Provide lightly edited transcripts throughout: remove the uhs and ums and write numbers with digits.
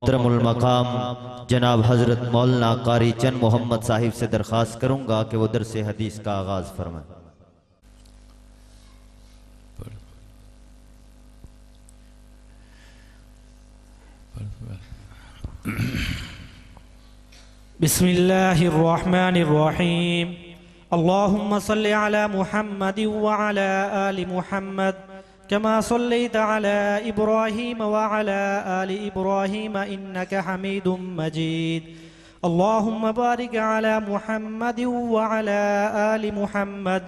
محترم المقام جناب حضرت مولانا قاری چند محمد صاحب سے درخواست کروں گا کہ وہ درس حدیث کا آغاز فرمائیں۔ بسم اللہ الرحمن الرحیم اللہم صل علی محمد وعلی آل محمد كما صليت على إبراهيم وعلى آل إبراهيم إنك حميد مجيد اللهم بارك على محمد وعلى آل محمد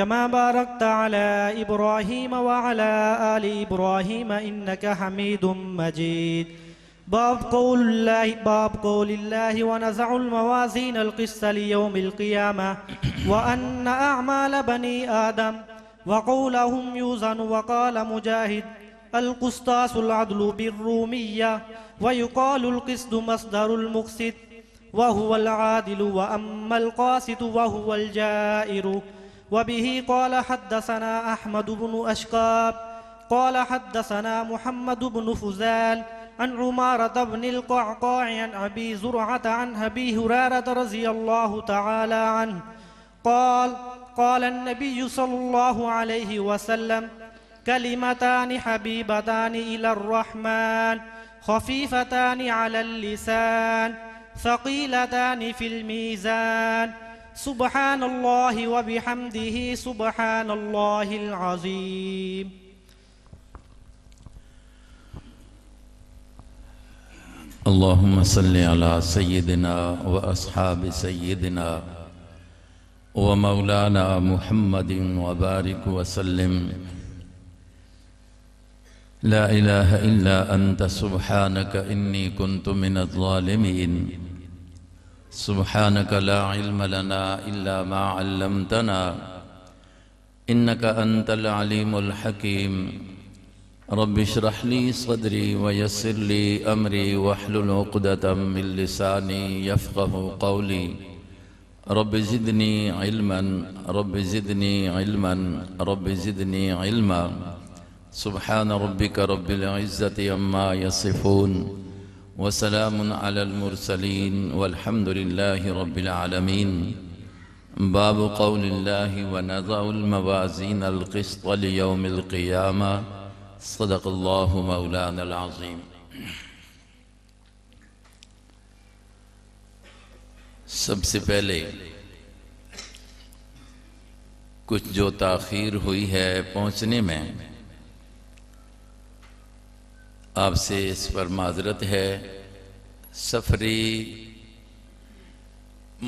كما باركت على إبراهيم وعلى آل إبراهيم إنك حميد مجيد باب قول الله ونزع الموازين القسط ليوم القيامة وأن أعمال بني آدم وقولهم يوزن وقال مجاهد القسطاس العدل بالرومية ويقال القسط مصدر المقسط وهو العادل وأما القاسط وهو الجائر وبه قال حدثنا أحمد بن أشقاب قال حدثنا محمد بن فزال عن عمارة بن القعقاع عن أبي زرعة عن أبي هريرة رضي الله تعالى عنه قال النبي صلى الله عليه وسلم كلمتان حبيبتان إلى الرحمن خفيفتان على اللسان ثقيلتان في الميزان سبحان الله وبحمده سبحان الله العظيم اللهم صل على سيدنا وأصحاب سيدنا ومولانا محمد وبارك وسلم لا إله إلا أنت سبحانك إني كنت من الظالمين سبحانك لا علم لنا إلا ما علمتنا إنك أنت العليم الحكيم رب اشرح لي صدري ويسر لي أمري واحلل عقدة من لساني يفقه قولي رب زدني علما رب زدني علما رب زدني علما سبحان ربك رب العزة عما يصفون وسلام على المرسلين والحمد لله رب العالمين باب قول الله ونضع الموازين القسط ليوم القيامة صدق الله مولانا العظيم سب سے پہلے کچھ جو تاخیر ہوئی ہے پہنچنے میں آپ سے اس پر معذرت ہے۔ سفری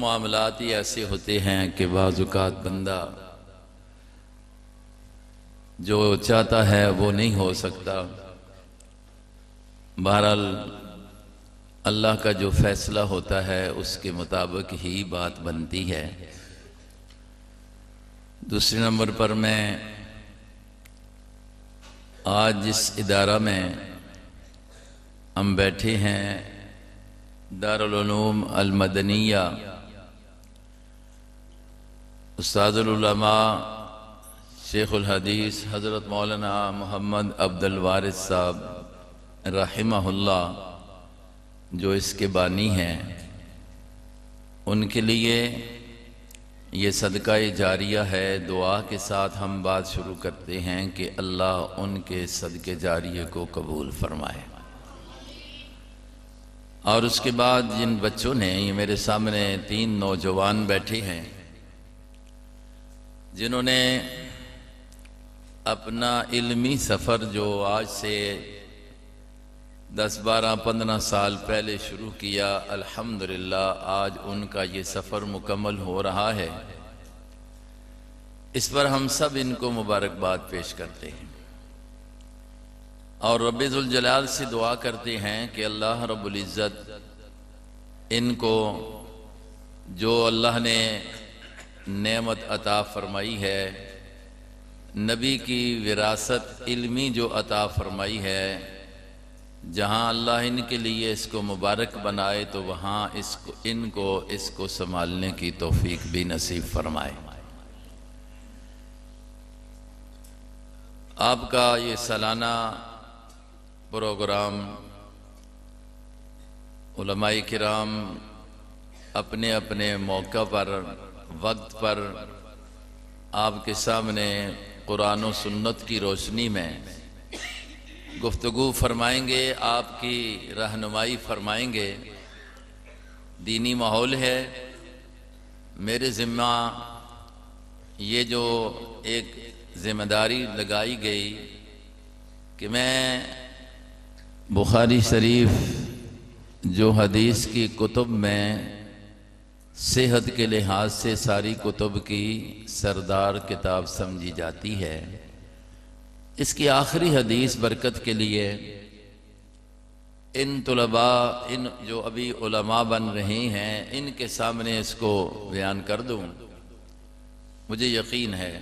معاملات ہی ایسے ہوتے ہیں کہ بعض اوقات بندہ جو چاہتا ہے وہ نہیں ہو سکتا۔ بہرحال اللہ کا جو فیصلہ ہوتا ہے اس کے مطابق ہی بات بنتی ہے۔ دوسرے نمبر پر میں آج جس ادارہ میں ہم بیٹھے ہیں دارالعلوم المدنیہ، استاد العلماء شیخ الحدیث حضرت مولانا محمد عبد الوارث صاحب رحمہ اللہ جو اس کے بانی ہیں، ان کے لیے یہ صدقہ جاریہ ہے۔ دعا کے ساتھ ہم بات شروع کرتے ہیں کہ اللہ ان کے صدقہ جاریہ کو قبول فرمائے۔ اور اس کے بعد جن بچوں نے، یہ میرے سامنے 3 نوجوان بیٹھے ہیں جنہوں نے اپنا علمی سفر جو آج سے 10 12 15 سال پہلے شروع کیا، الحمدللہ آج ان کا یہ سفر مکمل ہو رہا ہے۔ اس پر ہم سب ان کو مبارکباد پیش کرتے ہیں اور رب ذوالجلال سے دعا کرتے ہیں کہ اللہ رب العزت ان کو جو اللہ نے نعمت عطا فرمائی ہے، نبی کی وراثت علمی جو عطا فرمائی ہے، جہاں اللہ ان کے لیے اس کو مبارک بنائے تو وہاں ان کو اس کو سنبھالنے کی توفیق بھی نصیب فرمائے۔ آپ کا یہ سالانہ پروگرام علماء کرام اپنے اپنے موقع پر وقت پر آپ کے سامنے قرآن و سنت کی روشنی میں گفتگو فرمائیں گے، آپ کی رہنمائی فرمائیں گے۔ دینی ماحول ہے، میرے ذمہ یہ جو ایک ذمہ داری لگائی گئی کہ میں بخاری شریف جو حدیث کی کتب میں صحت کے لحاظ سے ساری کتب کی سردار کتاب سمجھی جاتی ہے، اس کی آخری حدیث برکت کے لیے ان طلباء، ان جو ابھی علماء بن رہے ہیں، ان کے سامنے اس کو بیان کر دوں۔ مجھے یقین ہے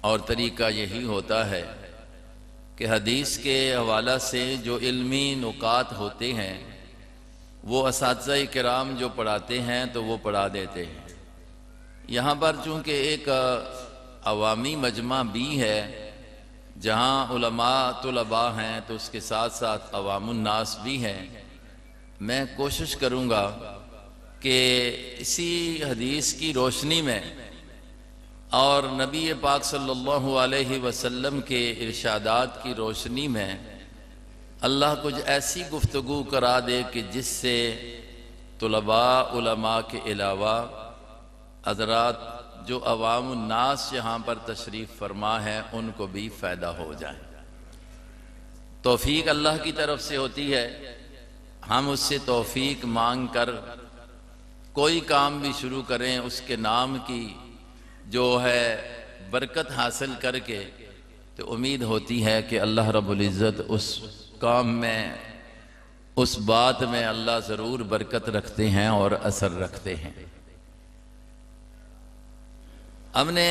اور طریقہ یہی ہوتا ہے کہ حدیث کے حوالہ سے جو علمی نکات ہوتے ہیں وہ اساتذہ کرام جو پڑھاتے ہیں تو وہ پڑھا دیتے ہیں۔ یہاں پر چونکہ ایک عوامی مجمع بھی ہے جہاں علماء طلباء ہیں تو اس کے ساتھ ساتھ عوام الناس بھی ہیں، میں کوشش کروں گا کہ اسی حدیث کی روشنی میں اور نبی پاک صلی اللہ علیہ وسلم کے ارشادات کی روشنی میں اللہ کچھ ایسی گفتگو کرا دے کہ جس سے طلباء علماء کے علاوہ حضرات جو عوام الناس یہاں پر تشریف فرما ہے ان کو بھی فائدہ ہو جائے۔ توفیق اللہ کی طرف سے ہوتی ہے، ہم اس سے توفیق مانگ کر کوئی کام بھی شروع کریں، اس کے نام کی جو ہے برکت حاصل کر کے تو امید ہوتی ہے کہ اللہ رب العزت اس کام میں، اس بات میں اللہ ضرور برکت رکھتے ہیں اور اثر رکھتے ہیں۔ ہم نے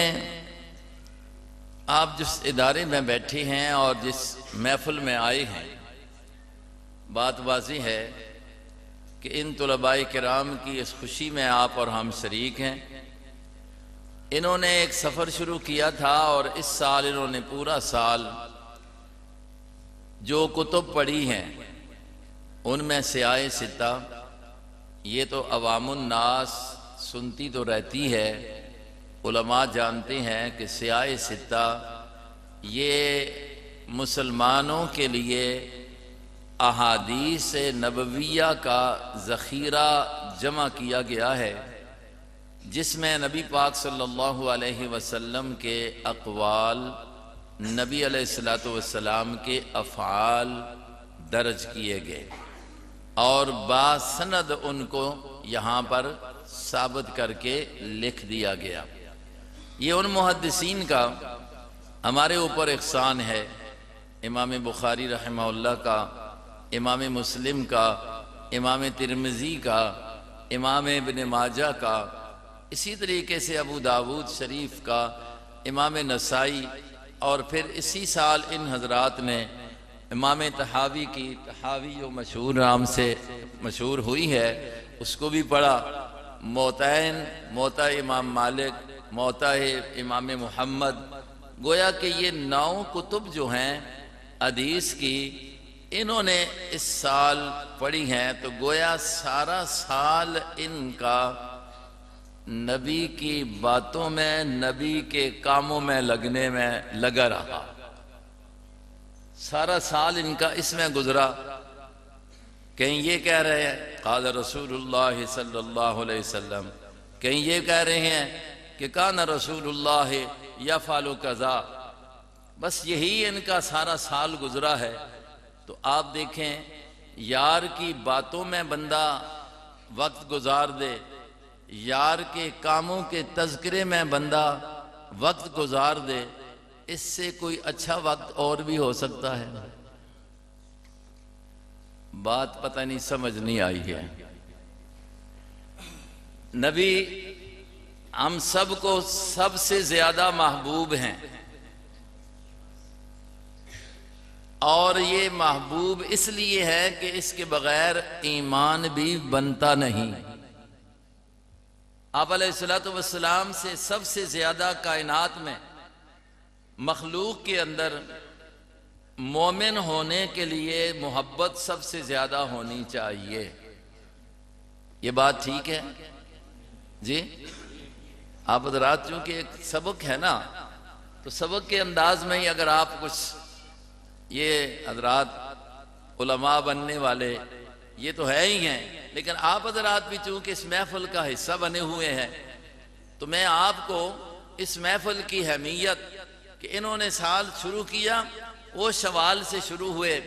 آپ جس ادارے میں بیٹھے ہیں اور جس محفل میں آئے ہیں، بات واضح ہے کہ ان طلباء کرام کی اس خوشی میں آپ اور ہم شریک ہیں۔ انہوں نے ایک سفر شروع کیا تھا اور اس سال انہوں نے پورا سال جو کتب پڑھی ہیں ان میں سیاہ ستہ، یہ تو عوام الناس سنتی تو رہتی ہے، علماء جانتے ہیں کہ سیاہ ستہ یہ مسلمانوں کے لیے احادیث نبویہ کا ذخیرہ جمع کیا گیا ہے، جس میں نبی پاک صلی اللہ علیہ وسلم کے اقوال، نبی علیہ السلام کے افعال درج کیے گئے اور باسند ان کو یہاں پر ثابت کر کے لکھ دیا گیا۔ یہ ان محدثین کا ہمارے اوپر احسان ہے، امام بخاری رحمہ اللہ کا، امام مسلم کا، امام ترمذی کا، امام ابن ماجہ کا، اسی طریقے سے ابو داود شریف کا، امام نسائی، اور پھر اسی سال ان حضرات نے امام طحاوی کی، طحاوی جو مشہور نام سے مشہور ہوئی ہے، اس کو بھی پڑھا، موتین، موتا امام مالک، موتا امام محمد، گویا کہ یہ 9 کتب جو ہیں حدیث کی انہوں نے اس سال پڑھی ہیں، تو گویا سارا سال ان کا نبی کی باتوں میں، نبی کے کاموں میں لگنے میں لگا رہا، سارا سال ان کا اس میں گزرا۔ کہیں یہ کہہ رہے ہیں قال رسول اللہ صلی اللہ علیہ وسلم، کہیں یہ کہہ رہے ہیں کہ کان رسول اللہ یفعل کذا، بس یہی ان کا سارا سال گزرا ہے۔ تو آپ دیکھیں، یار کی باتوں میں بندہ وقت گزار دے، یار کے کاموں کے تذکرے میں بندہ وقت گزار دے، اس سے کوئی اچھا وقت اور بھی ہو سکتا ہے؟ بات پتہ نہیں سمجھ نہیں آئی ہے۔ نبی ہم سب کو سب سے زیادہ محبوب ہیں، اور یہ محبوب اس لیے ہے کہ اس کے بغیر ایمان بھی بنتا نہیں۔ آپ علیہ السلام سے سب سے زیادہ کائنات میں مخلوق کے اندر مومن ہونے کے لیے محبت سب سے زیادہ ہونی چاہیے۔ یہ بات ٹھیک ہے جی؟ آپ حضرات چونکہ ایک سبق ہے نا، تو سبق کے انداز میں ہی اگر آپ کچھ، یہ حضرات علماء بننے والے یہ تو ہے ہی ہیں، لیکن آپ حضرات بھی چونکہ اس محفل کا حصہ بنے ہوئے ہیں، تو میں آپ کو اس محفل کی اہمیت کہ انہوں نے سال شروع کیا وہ شوال سے شروع ہوئے،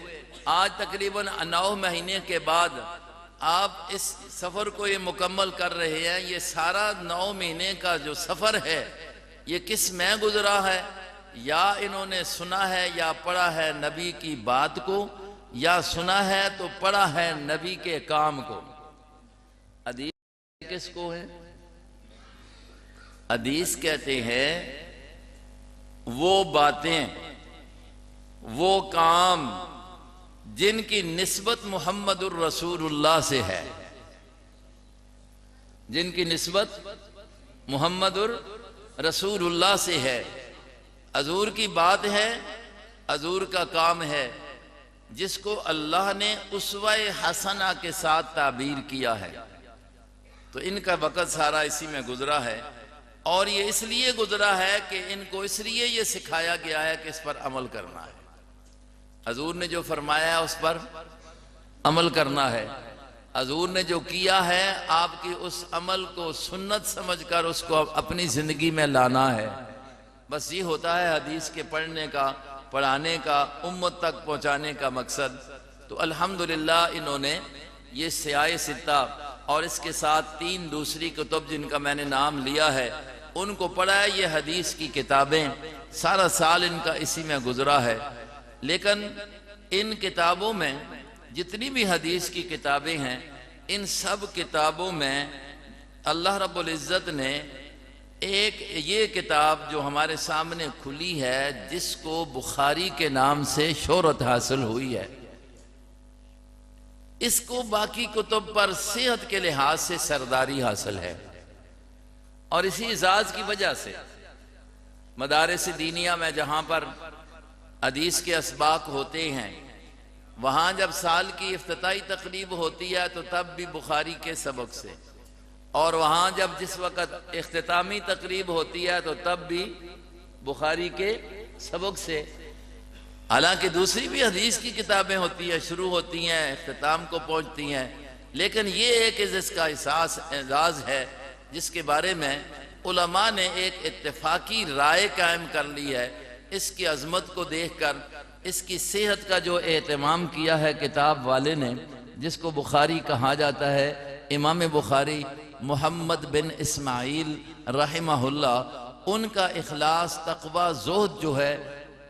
آج تقریباً 9 مہینے کے بعد آپ اس سفر کو یہ مکمل کر رہے ہیں۔ یہ سارا 9 مہینے کا جو سفر ہے یہ کس میں گزرا ہے؟ یا انہوں نے سنا ہے یا پڑھا ہے نبی کی بات کو، یا سنا ہے تو پڑھا ہے نبی کے کام کو۔ حدیث کس کو ہے؟ حدیث کہتے ہیں وہ باتیں، وہ کام جن کی نسبت محمد الرسول اللہ سے ہے، جن کی نسبت محمد الرسول اللہ سے ہے، حضور کی بات ہے، حضور کا کام ہے، جس کو اللہ نے اسوہ حسنہ کے ساتھ تعبیر کیا ہے۔ تو ان کا وقت سارا اسی میں گزرا ہے، اور یہ اس لیے گزرا ہے کہ ان کو اس لیے یہ سکھایا گیا ہے کہ اس پر عمل کرنا ہے۔ حضور نے جو فرمایا ہے اس پر عمل کرنا ہے، حضور نے جو کیا ہے آپ کی اس عمل کو سنت سمجھ کر اس کو اپنی زندگی میں لانا ہے۔ بس یہ ہوتا ہے حدیث کے پڑھنے کا، پڑھانے کا، امت تک پہنچانے کا مقصد۔ تو الحمدللہ انہوں نے یہ سیاہ ستہ اور اس کے ساتھ 3 دوسری کتب جن کا میں نے نام لیا ہے ان کو پڑھا ہے۔ یہ حدیث کی کتابیں سارا سال ان کا اسی میں گزرا ہے، لیکن ان کتابوں میں جتنی بھی حدیث کی کتابیں ہیں ان سب کتابوں میں اللہ رب العزت نے ایک یہ کتاب جو ہمارے سامنے کھلی ہے جس کو بخاری کے نام سے شہرت حاصل ہوئی ہے، اس کو باقی کتب پر صحت کے لحاظ سے سرداری حاصل ہے، اور اسی اعزاز کی وجہ سے مدارس دینیہ میں جہاں پر حدیث کے اسباق ہوتے ہیں وہاں جب سال کی افتتاحی تقریب ہوتی ہے تو تب بھی بخاری کے سبق سے، اور وہاں جب جس وقت اختتامی تقریب ہوتی ہے تو تب بھی بخاری کے سبق سے۔ حالانکہ دوسری بھی حدیث کی کتابیں ہوتی ہیں، شروع ہوتی ہیں، اختتام کو پہنچتی ہیں، لیکن یہ ایک اس کا اعزاز ہے جس کے بارے میں علماء نے ایک اتفاقی رائے قائم کر لی ہے۔ اس کی عظمت کو دیکھ کر اس کی صحت کا جو اہتمام کیا ہے کتاب والے نے، جس کو بخاری کہا جاتا ہے، امام بخاری محمد بن اسماعیل رحمہ اللہ، ان کا اخلاص، تقوی، زہد جو ہے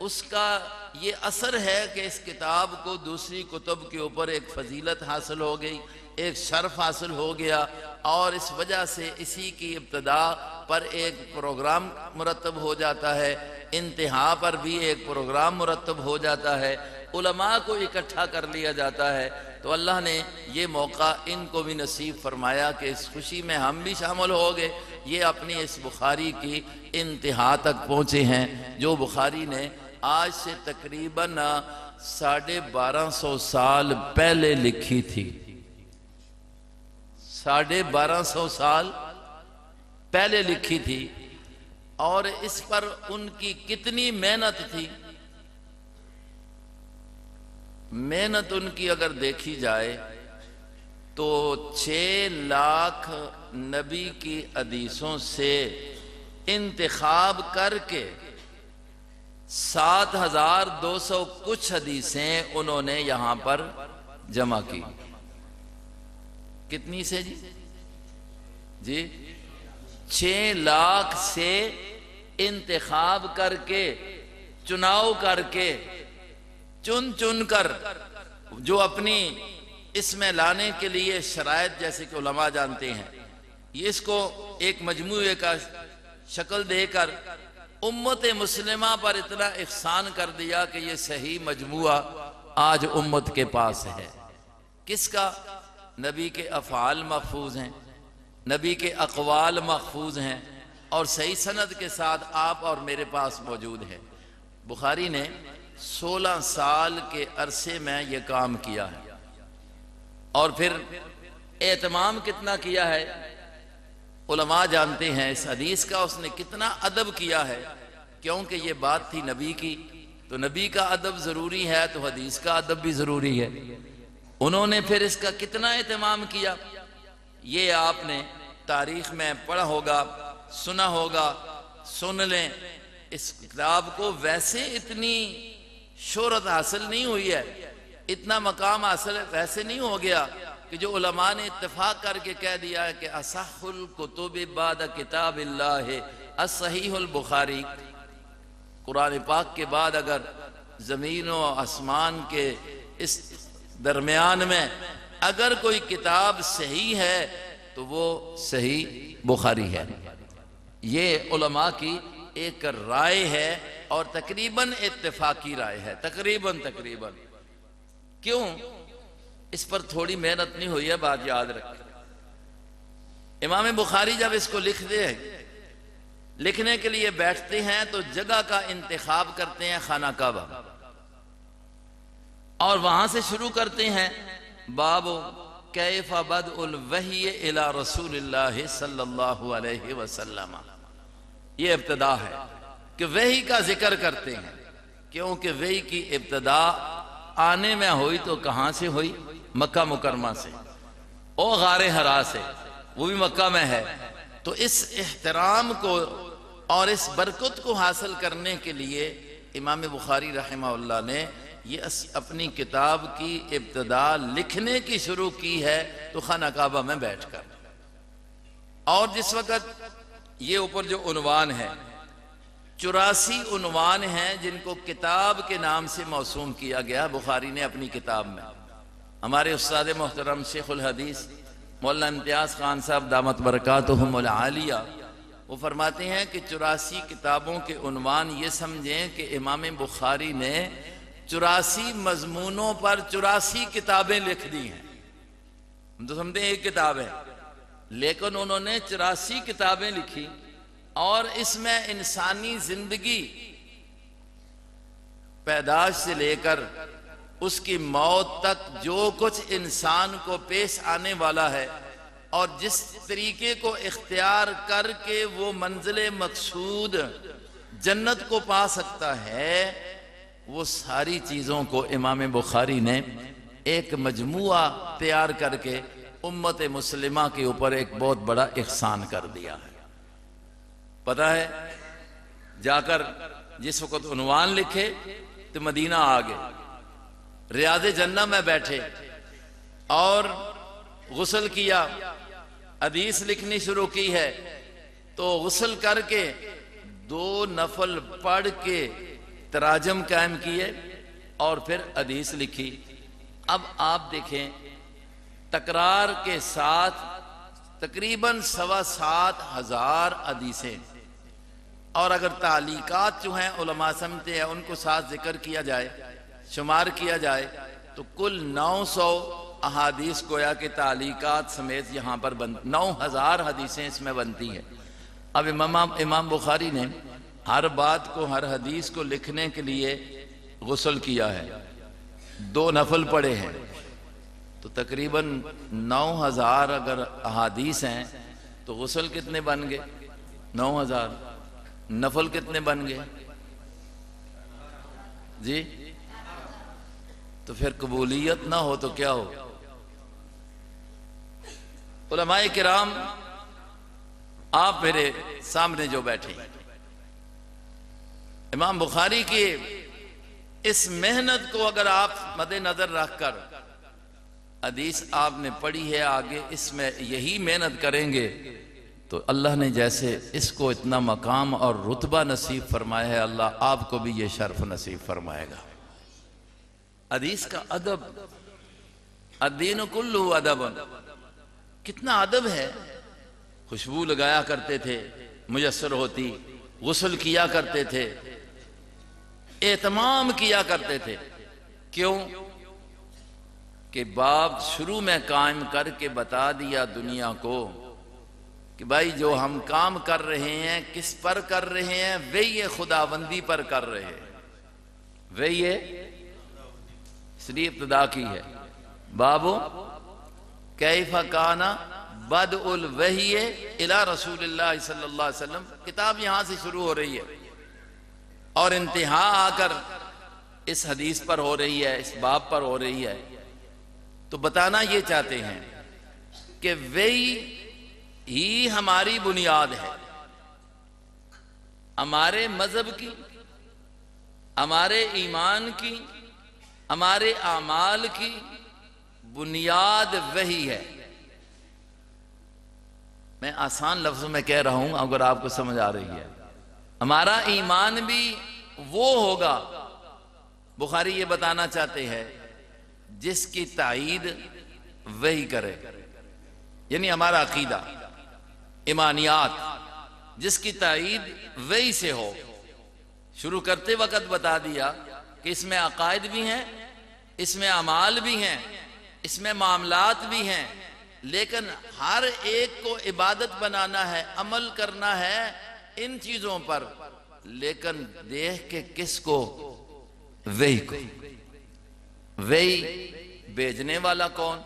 اس کا یہ اثر ہے کہ اس کتاب کو دوسری کتب کے اوپر ایک فضیلت حاصل ہو گئی، ایک شرف حاصل ہو گیا، اور اس وجہ سے اسی کی ابتدا پر ایک پروگرام مرتب ہو جاتا ہے، انتہا پر بھی ایک پروگرام مرتب ہو جاتا ہے، علماء کو اکٹھا کر لیا جاتا ہے۔ تو اللہ نے یہ موقع ان کو بھی نصیب فرمایا کہ اس خوشی میں ہم بھی شامل ہو گئے، یہ اپنی اس بخاری کی انتہا تک پہنچے ہیں جو بخاری نے آج سے تقریباً 1250 سال پہلے لکھی تھی۔ 1250 سال پہلے لکھی تھی، اور اس پر ان کی کتنی محنت تھی۔ محنت ان کی اگر دیکھی جائے تو 6 لاکھ نبی کی حدیثوں سے انتخاب کر کے 7200 کچھ حدیثیں انہوں نے یہاں پر جمع کی۔ کتنی سے جی 6 لاکھ سے انتخاب کر کے، چناؤ کر کے، چن کر، جو اپنی اس میں لانے کے لیے شرائط جیسے کہ علماء جانتے ہیں، یہ اس کو ایک مجموعے کا شکل دے کر امت مسلمہ پر اتنا احسان کر دیا کہ یہ صحیح مجموعہ آج امت کے پاس ہے۔ کس کا؟ نبی کے افعال محفوظ ہیں، نبی کے اقوال محفوظ ہیں، اور صحیح سند کے ساتھ آپ اور میرے پاس موجود ہے۔ بخاری نے 16 سال کے عرصے میں یہ کام کیا ہے، اور پھر اہتمام کتنا کیا ہے علماء جانتے ہیں اس حدیث کا، اس نے کتنا ادب کیا ہے، کیونکہ یہ بات تھی نبی کی، تو نبی کا ادب ضروری ہے تو حدیث کا ادب بھی ضروری ہے۔ انہوں نے پھر اس کا کتنا اہتمام کیا، یہ آپ نے تاریخ میں پڑھا ہوگا، سنا ہوگا، سن لیں۔ اس کتاب کو ویسے اتنی شہرت حاصل نہیں ہوئی ہے، اتنا مقام حاصل ویسے نہیں ہو گیا کہ جو علماء نے اتفاق کر کے کہہ دیا ہے کہ اصح الکتب بعد کتاب اللہ الصحیح البخاری۔ قرآن پاک کے بعد اگر زمین و آسمان کے اس درمیان میں اگر کوئی کتاب صحیح ہے تو وہ صحیح بخاری ہے۔ یہ علماء کی ایک رائے ہے اور تقریباً اتفاقی رائے ہے، تقریباً کیوں اس پر تھوڑی محنت نہیں ہوئی ہے، بات یاد رکھیں۔ امام بخاری جب اس کو لکھتے ہیں، لکھنے کے لیے بیٹھتے ہیں تو جگہ کا انتخاب کرتے ہیں خانہ کعبہ، اور وہاں سے شروع کرتے ہیں باب کیف بدء الوحی الی رسول اللہ صلی اللہ علیہ وسلم۔ یہ ابتدا ہے کہ وحی کا ذکر کرتے ہیں، کیونکہ وحی کی ابتدا آنے میں ہوئی تو کہاں سے ہوئی؟ مکہ مکرمہ سے، او غار حرا سے، وہ بھی مکہ میں ہے۔ تو اس احترام کو اور اس برکت کو حاصل کرنے کے لیے امام بخاری رحمہ اللہ نے یہ اپنی کتاب کی ابتدا لکھنے کی شروع کی ہے تو خانہ کعبہ میں بیٹھ کر۔ اور جس وقت یہ اوپر جو عنوان ہے، 84 عنوان ہیں جن کو کتاب کے نام سے موسوم کیا گیا بخاری نے اپنی کتاب میں۔ ہمارے استاد محترم شیخ الحدیث مولانا امتیاز خان صاحب دامت برکاتہم العالیہ وہ فرماتے ہیں کہ 84 کتابوں کے عنوان یہ سمجھیں کہ امام بخاری نے 84 مضمونوں پر 84 کتابیں لکھ دی ہیں۔ ہم تو سمجھتے ہیں ایک کتاب ہے، لیکن انہوں نے 84 کتابیں لکھی، اور اس میں انسانی زندگی پیدائش سے لے کر اس کی موت تک جو کچھ انسان کو پیش آنے والا ہے اور جس طریقے کو اختیار کر کے وہ منزل مقصود جنت کو پا سکتا ہے، وہ ساری چیزوں کو امام بخاری نے ایک مجموعہ تیار کر کے امت مسلمہ کے اوپر ایک بہت بڑا احسان کر دیا ہے۔ پتہ ہے جا کر جس وقت عنوان لکھے تو مدینہ آگے، ریاض جنہ میں بیٹھے اور غسل کیا، حدیث لکھنی شروع کی ہے تو غسل کر کے 2 نفل پڑھ کے تراجم قائم کیے اور پھر حدیث لکھی۔ اب آپ دیکھیں تکرار کے ساتھ تقریباً 7,500 حدیثیں، اور اگر تعلیقات جو ہیں علماء سمجھتے ہیں ان کو ساتھ ذکر کیا جائے، شمار کیا جائے تو کل 900 احادیث گویا کہ تعلیقات سمیت یہاں پر 9,000 حدیثیں اس میں بنتی ہیں۔ اب امام بخاری نے ہر بات کو، ہر حدیث کو لکھنے کے لیے غسل کیا ہے، 2 نفل پڑھے ہیں، تو تقریباً 9,000 اگر احادیث ہیں تو غسل کتنے بن گئے؟ 9,000۔ نفل کتنے بن گئے جی؟ تو پھر قبولیت نہ ہو تو کیا ہو؟ علماء کرام آپ میرے سامنے جو بیٹھے، امام بخاری کی اس محنت کو اگر آپ مد نظر رکھ کر حدیث آپ نے پڑھی ہے، آگے اس میں یہی محنت کریں گے تو اللہ نے جیسے اس کو اتنا مقام اور رتبہ نصیب فرمایا ہے، اللہ آپ کو بھی یہ شرف نصیب فرمائے گا۔ حدیث کا ادب، الدین کلہ ادب، کتنا ادب ہے۔ خوشبو لگایا کرتے تھے، میسر ہوتی، غسل کیا کرتے تھے، اہتمام کیا کرتے تھے۔ کیوں کہ باب شروع میں قائم کر کے بتا دیا دنیا کو کہ بھائی جو ہم کام کر رہے ہیں کس پر کر رہے ہیں؟ وہی خداوندی پر کر رہے ہیں، وہی اس لیے ابتدا کی ہے بابو کیف کان بدء الوحی الی رسول اللہ صلی اللہ علیہ وسلم، کتاب یہاں سے شروع ہو رہی ہے اور انتہا آ کر اس حدیث پر ہو رہی ہے، اس باب پر ہو رہی ہے۔ تو بتانا یہ چاہتے ہیں کہ وہی ہی ہماری بنیاد ہے، ہمارے مذہب کی، ہمارے ایمان کی، ہمارے اعمال کی بنیاد وہی ہے۔ میں آسان لفظوں میں کہہ رہا ہوں اگر آپ کو سمجھ آ رہی ہے، ہمارا ایمان بھی وہ ہوگا، بخاری یہ بتانا چاہتے ہیں، جس کی تائید وہی کرے، یعنی ہمارا عقیدہ، ایمانیات، جس کی تائید وہی سے ہو۔ شروع کرتے وقت بتا دیا کہ اس میں عقائد بھی ہیں، اس میں اعمال بھی ہیں، اس میں معاملات بھی ہیں، لیکن ہر ایک کو عبادت بنانا ہے، عمل کرنا ہے ان چیزوں پر، لیکن دیکھ کے کس کو؟ وہی کو۔ وہی بھیجنے والا کون؟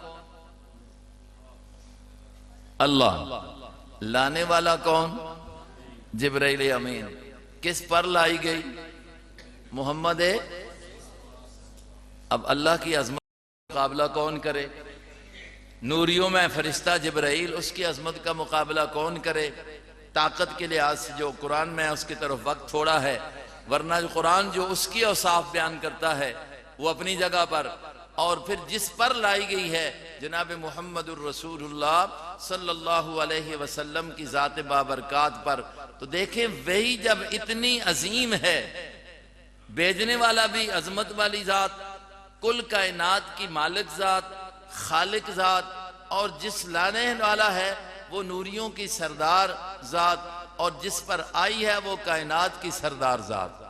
اللہ۔ لانے والا کون؟ جبرائیل امین۔ کس پر لائی گئی؟ محمد۔ اب اللہ کی عظمت کا مقابلہ کون کرے؟ نوریوں میں فرشتہ جبرائیل، اس کی عظمت کا مقابلہ کون کرے؟ طاقت کے لحاظ سے جو قرآن میں اس کی طرف وقت تھوڑا ہے، ورنہ قرآن جو اس کی اوصاف بیان کرتا ہے وہ اپنی جگہ پر، اور پھر جس پر لائی گئی ہے جناب محمد الرسول اللہ صلی اللہ علیہ وسلم کی ذات بابرکات پر، تو دیکھیں وہی جب اتنی عظیم ہے، بھیجنے والا بھی عظمت والی ذات، کل کائنات کی مالک ذات، خالق ذات، اور جس لانے والا ہے وہ نوریوں کی سردار ذات، اور جس پر آئی ہے وہ کائنات کی سردار ذات،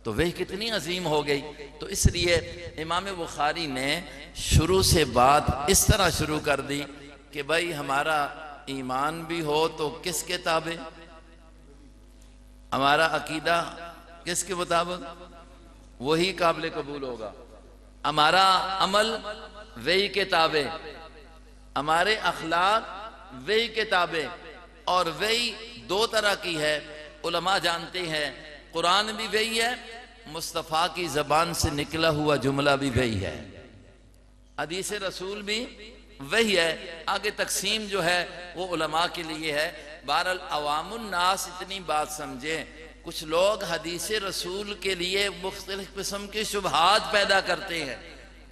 تو وہ کتنی عظیم ہو گئی۔ تو اس لیے امام بخاری نے شروع سے بات اس طرح شروع کر دی کہ بھائی ہمارا ایمان بھی ہو تو کس کے تابع؟ ہمارا عقیدہ کس کے مطابق؟ وہی قابل قبول ہوگا۔ ہمارا عمل وہی کے تابع، ہمارے اخلاق وہی کے تابع، اور وہی دو طرح کی ہے، علماء جانتے ہیں، قرآن بھی وہی ہے، مصطفیٰ کی زبان سے نکلا ہوا جملہ بھی وہی ہے، حدیث رسول بھی وہی ہے۔ آگے تقسیم جو ہے وہ علماء کے لیے ہے۔ بہرحال عوام الناس اتنی بات سمجھیں، کچھ لوگ حدیث رسول کے لیے مختلف قسم کے شبہات پیدا کرتے ہیں،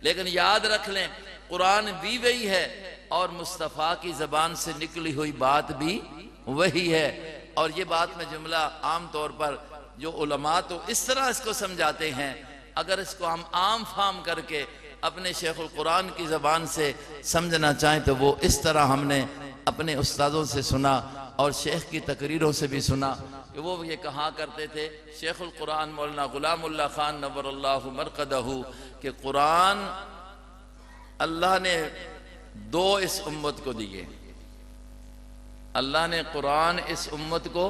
لیکن یاد رکھ لیں قرآن بھی وہی ہے اور مصطفیٰ کی زبان سے نکلی ہوئی بات بھی وہی ہے۔ اور یہ بات میں جملہ عام طور پر جو علماء تو اس طرح اس کو سمجھاتے ہیں، اگر اس کو ہم عام فہم کر کے اپنے شیخ القرآن کی زبان سے سمجھنا چاہیں تو وہ اس طرح ہم نے اپنے استادوں سے سنا اور شیخ کی تقریروں سے بھی سنا کہ وہ یہ کہا کرتے تھے، شیخ القرآن مولانا غلام اللہ خان نور اللہ مرقدہ، کہ قرآن اللہ نے دو اس امت کو دیے، اللہ نے قرآن اس امت کو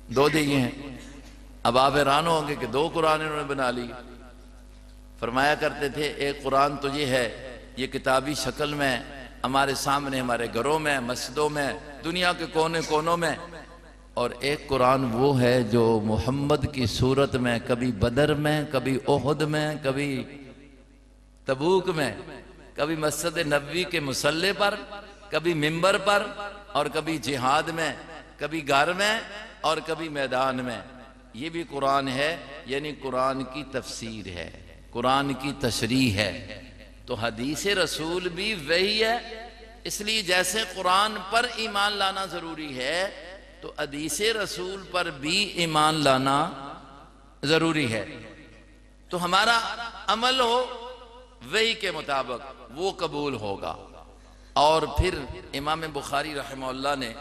دو دیے ہیں۔ اب آپ حیران ہوں گے کہ دو قرآن انہوں نے بنا لی۔ فرمایا کرتے تھے ایک قرآن تو یہ ہے، یہ کتابی شکل میں ہمارے سامنے، ہمارے گھروں میں، مسجدوں میں، دنیا کے کونے کونوں میں، اور ایک قرآن وہ ہے جو محمد کی صورت میں، کبھی بدر میں، کبھی احد میں، کبھی تبوک میں، کبھی مسجد نبوی کے مصلی پر، کبھی منبر پر، اور کبھی جہاد میں، کبھی گھر میں اور کبھی میدان میں۔ یہ بھی قرآن ہے، یعنی قرآن کی تفسیر ہے، قرآن کی تشریح ہے۔ تو حدیث رسول بھی وہی ہے، اس لیے جیسے قرآن پر ایمان لانا ضروری ہے تو حدیث رسول پر بھی ایمان لانا ضروری ہے۔ تو ہمارا عمل ہو وہی کے مطابق، وہ قبول ہوگا۔ اور پھر امام بخاری رحمہ اللہ نے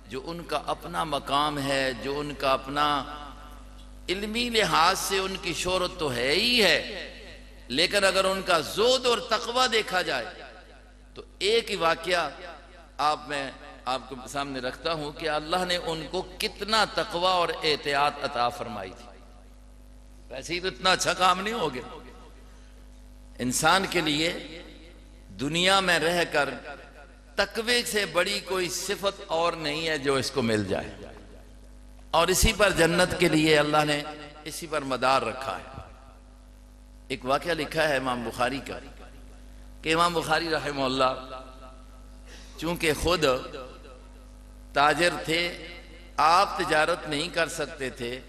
جو ان کا اپنا مقام ہے، جو ان کا اپنا علمی لحاظ سے ان کی شہرت تو ہے ہی ہے، لیکن اگر ان کا زہد اور تقوی دیکھا جائے تو ایک ہی واقعہ میں آپ کو سامنے رکھتا ہوں کہ اللہ نے ان کو کتنا تقوی اور احتیاط عطا فرمائی تھی۔ ویسے ہی تو اتنا اچھا کام نہیں ہو گیا۔ انسان کے لیے دنیا میں رہ کر تقوی سے بڑی کوئی صفت اور نہیں ہے جو اس کو مل جائے، اور اسی پر جنت کے لیے اللہ نے اسی پر مدار رکھا ہے۔ ایک واقعہ لکھا ہے امام بخاری کا کہ امام بخاری رحمہ اللہ چونکہ خود تاجر تھے، آپ تجارت نہیں کر سکتے تھے،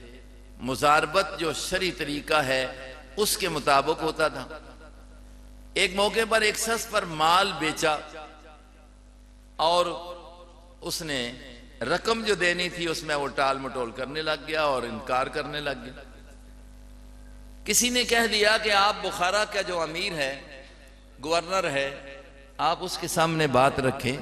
مزاربت جو شرعی طریقہ ہے اس کے مطابق ہوتا تھا۔ ایک موقع پر ایک شخص پر مال بیچا اور اس نے رقم جو دینی تھی اس میں وہ ٹال مٹول کرنے لگ گیا اور انکار کرنے لگ گیا۔ کسی نے کہہ دیا کہ آپ بخارا کا جو امیر ہے، گورنر ہے، آپ اس کے سامنے بات رکھیں،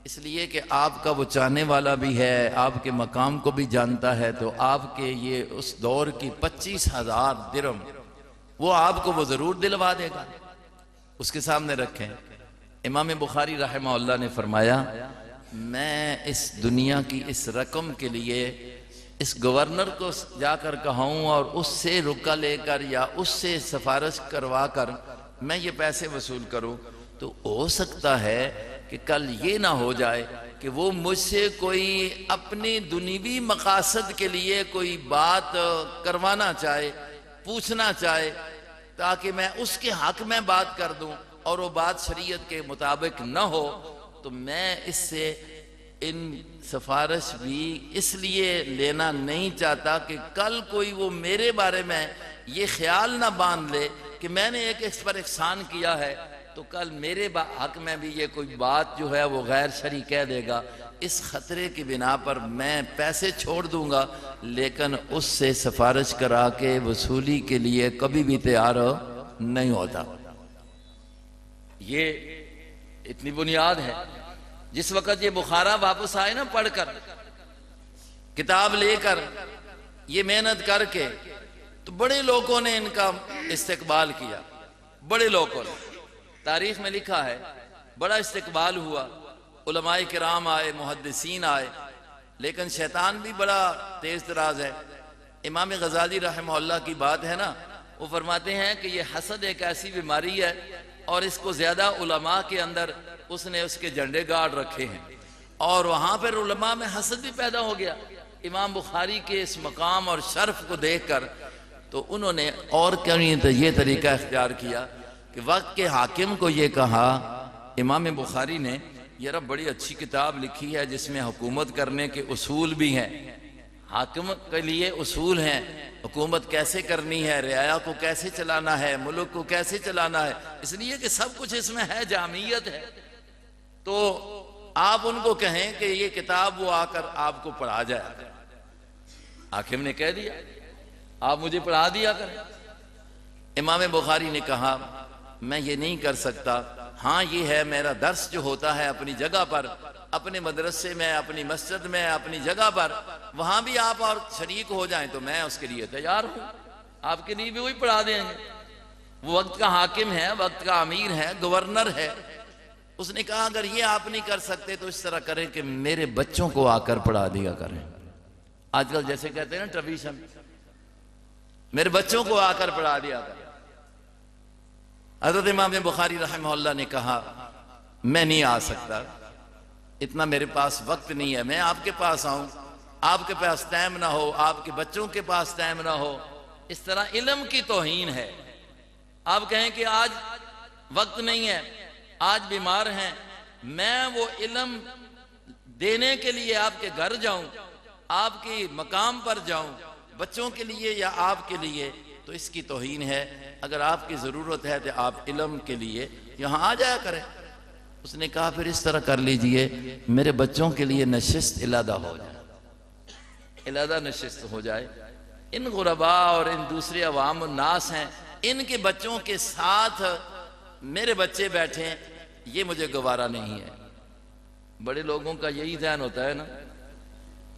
اس لیے کہ آپ کا وہ چاہنے والا بھی ہے، آپ کے مقام کو بھی جانتا ہے، تو آپ کے یہ اس دور کی 25,000 درہم وہ آپ کو وہ ضرور دلوا دے گا، اس کے سامنے رکھیں۔ امام بخاری رحمہ اللہ نے فرمایا میں اس دنیا کی اس رقم کے لیے اس گورنر کو جا کر کہوں اور اس سے رکا لے کر یا اس سے سفارش کروا کر میں یہ پیسے وصول کروں تو ہو سکتا ہے کہ کل یہ نہ ہو جائے کہ وہ مجھ سے کوئی اپنی دنیوی مقاصد کے لیے کوئی بات کروانا چاہے، پوچھنا چاہے، تاکہ میں اس کے حق میں بات کر دوں اور وہ بات شریعت کے مطابق نہ ہو، تو میں اس سے ان سفارش بھی اس لیے لینا نہیں چاہتا کہ کل کوئی وہ میرے بارے میں یہ خیال نہ باندھ لے کہ میں نے ایک اس پر احسان کیا ہے تو کل میرے حق میں بھی یہ کوئی بات جو ہے وہ غیر شرعی کہہ دے گا۔ اس خطرے کی بنا پر میں پیسے چھوڑ دوں گا، لیکن اس سے سفارش کرا کے وصولی کے لیے کبھی بھی تیار نہیں ہوتا۔ یہ اتنی بنیاد ہے۔ جس وقت یہ بخارا واپس آئے نا پڑھ کر، کتاب لے کر، یہ محنت کر کے، تو بڑے لوگوں نے ان کا استقبال کیا، بڑے لوگوں نے، تاریخ میں لکھا ہے بڑا استقبال ہوا، علماء کرام آئے، محدثین آئے، لیکن شیطان بھی بڑا تیز تراز ہے۔ امام غزالی رحمہ اللہ کی بات ہے نا، وہ فرماتے ہیں کہ یہ حسد ایک ایسی بیماری ہے اور اس کو زیادہ علماء کے اندر اس نے اس کے جھنڈے گاڑ رکھے ہیں، اور وہاں پر علماء میں حسد بھی پیدا ہو گیا امام بخاری کے اس مقام اور شرف کو دیکھ کر۔ تو انہوں نے اور یہ طریقہ اختیار کیا کہ وقت کے حاکم کو یہ کہا، امام بخاری نے یہ رب بڑی اچھی کتاب لکھی ہے جس میں حکومت کرنے کے اصول بھی ہیں، حاکم کے لیے اصول ہیں، حکومت کیسے کرنی ہے، رعایا کو کیسے چلانا ہے، ملک کو کیسے چلانا ہے، اس لیے کہ سب کچھ اس میں ہے، جامعیت ہے۔ تو آپ ان کو کہیں کہ یہ کتاب وہ آ کر آپ کو پڑھا جائے۔ حاکم نے کہہ دیا آپ مجھے پڑھا دیا کریں۔ امام بخاری نے کہا میں یہ نہیں کر سکتا، ہاں یہ ہے میرا درس جو ہوتا ہے اپنی جگہ پر، اپنے مدرسے میں، اپنی مسجد میں، اپنی جگہ پر، وہاں بھی آپ اور شریک ہو جائیں تو میں اس کے لیے تیار ہوں، آپ کے لیے بھی وہی پڑھا دیں گے۔ وہ وقت کا حاکم ہے، وقت کا امیر ہے، گورنر ہے۔ اس نے کہا اگر یہ آپ نہیں کر سکتے تو اس طرح کریں کہ میرے بچوں کو آ کر پڑھا دیا کریں۔ آج کل جیسے کہتے ہیں نا ٹریڈیشن، میرے بچوں کو آ کر پڑھا دیا کریں۔ حضرت امام بخاری رحمہ اللہ نے کہا میں نہیں آ سکتا، اتنا میرے پاس وقت نہیں ہے، میں آپ کے پاس آؤں، آپ کے پاس ٹائم نہ ہو، آپ کے بچوں کے پاس ٹائم نہ ہو، اس طرح علم کی توہین ہے۔ آپ کہیں کہ آج وقت نہیں ہے، آج بیمار ہیں، میں وہ علم دینے کے لیے آپ کے گھر جاؤں، آپ کی مقام پر جاؤں، بچوں کے لیے یا آپ کے لیے، تو اس کی توہین ہے۔ اگر آپ کی ضرورت ہے تو آپ علم کے لیے یہاں آ جایا کریں۔ اس نے کہا پھر اس طرح کر لیجئے میرے بچوں کے لیے نشست علیحدہ ہو جائے، علیحدہ نشست ہو جائے۔ ان غرباء اور ان دوسرے عوام الناس ہیں، ان کے بچوں کے ساتھ میرے بچے بیٹھیں، یہ مجھے گوارا نہیں ہے۔ بڑے لوگوں کا یہی ذہن ہوتا ہے نا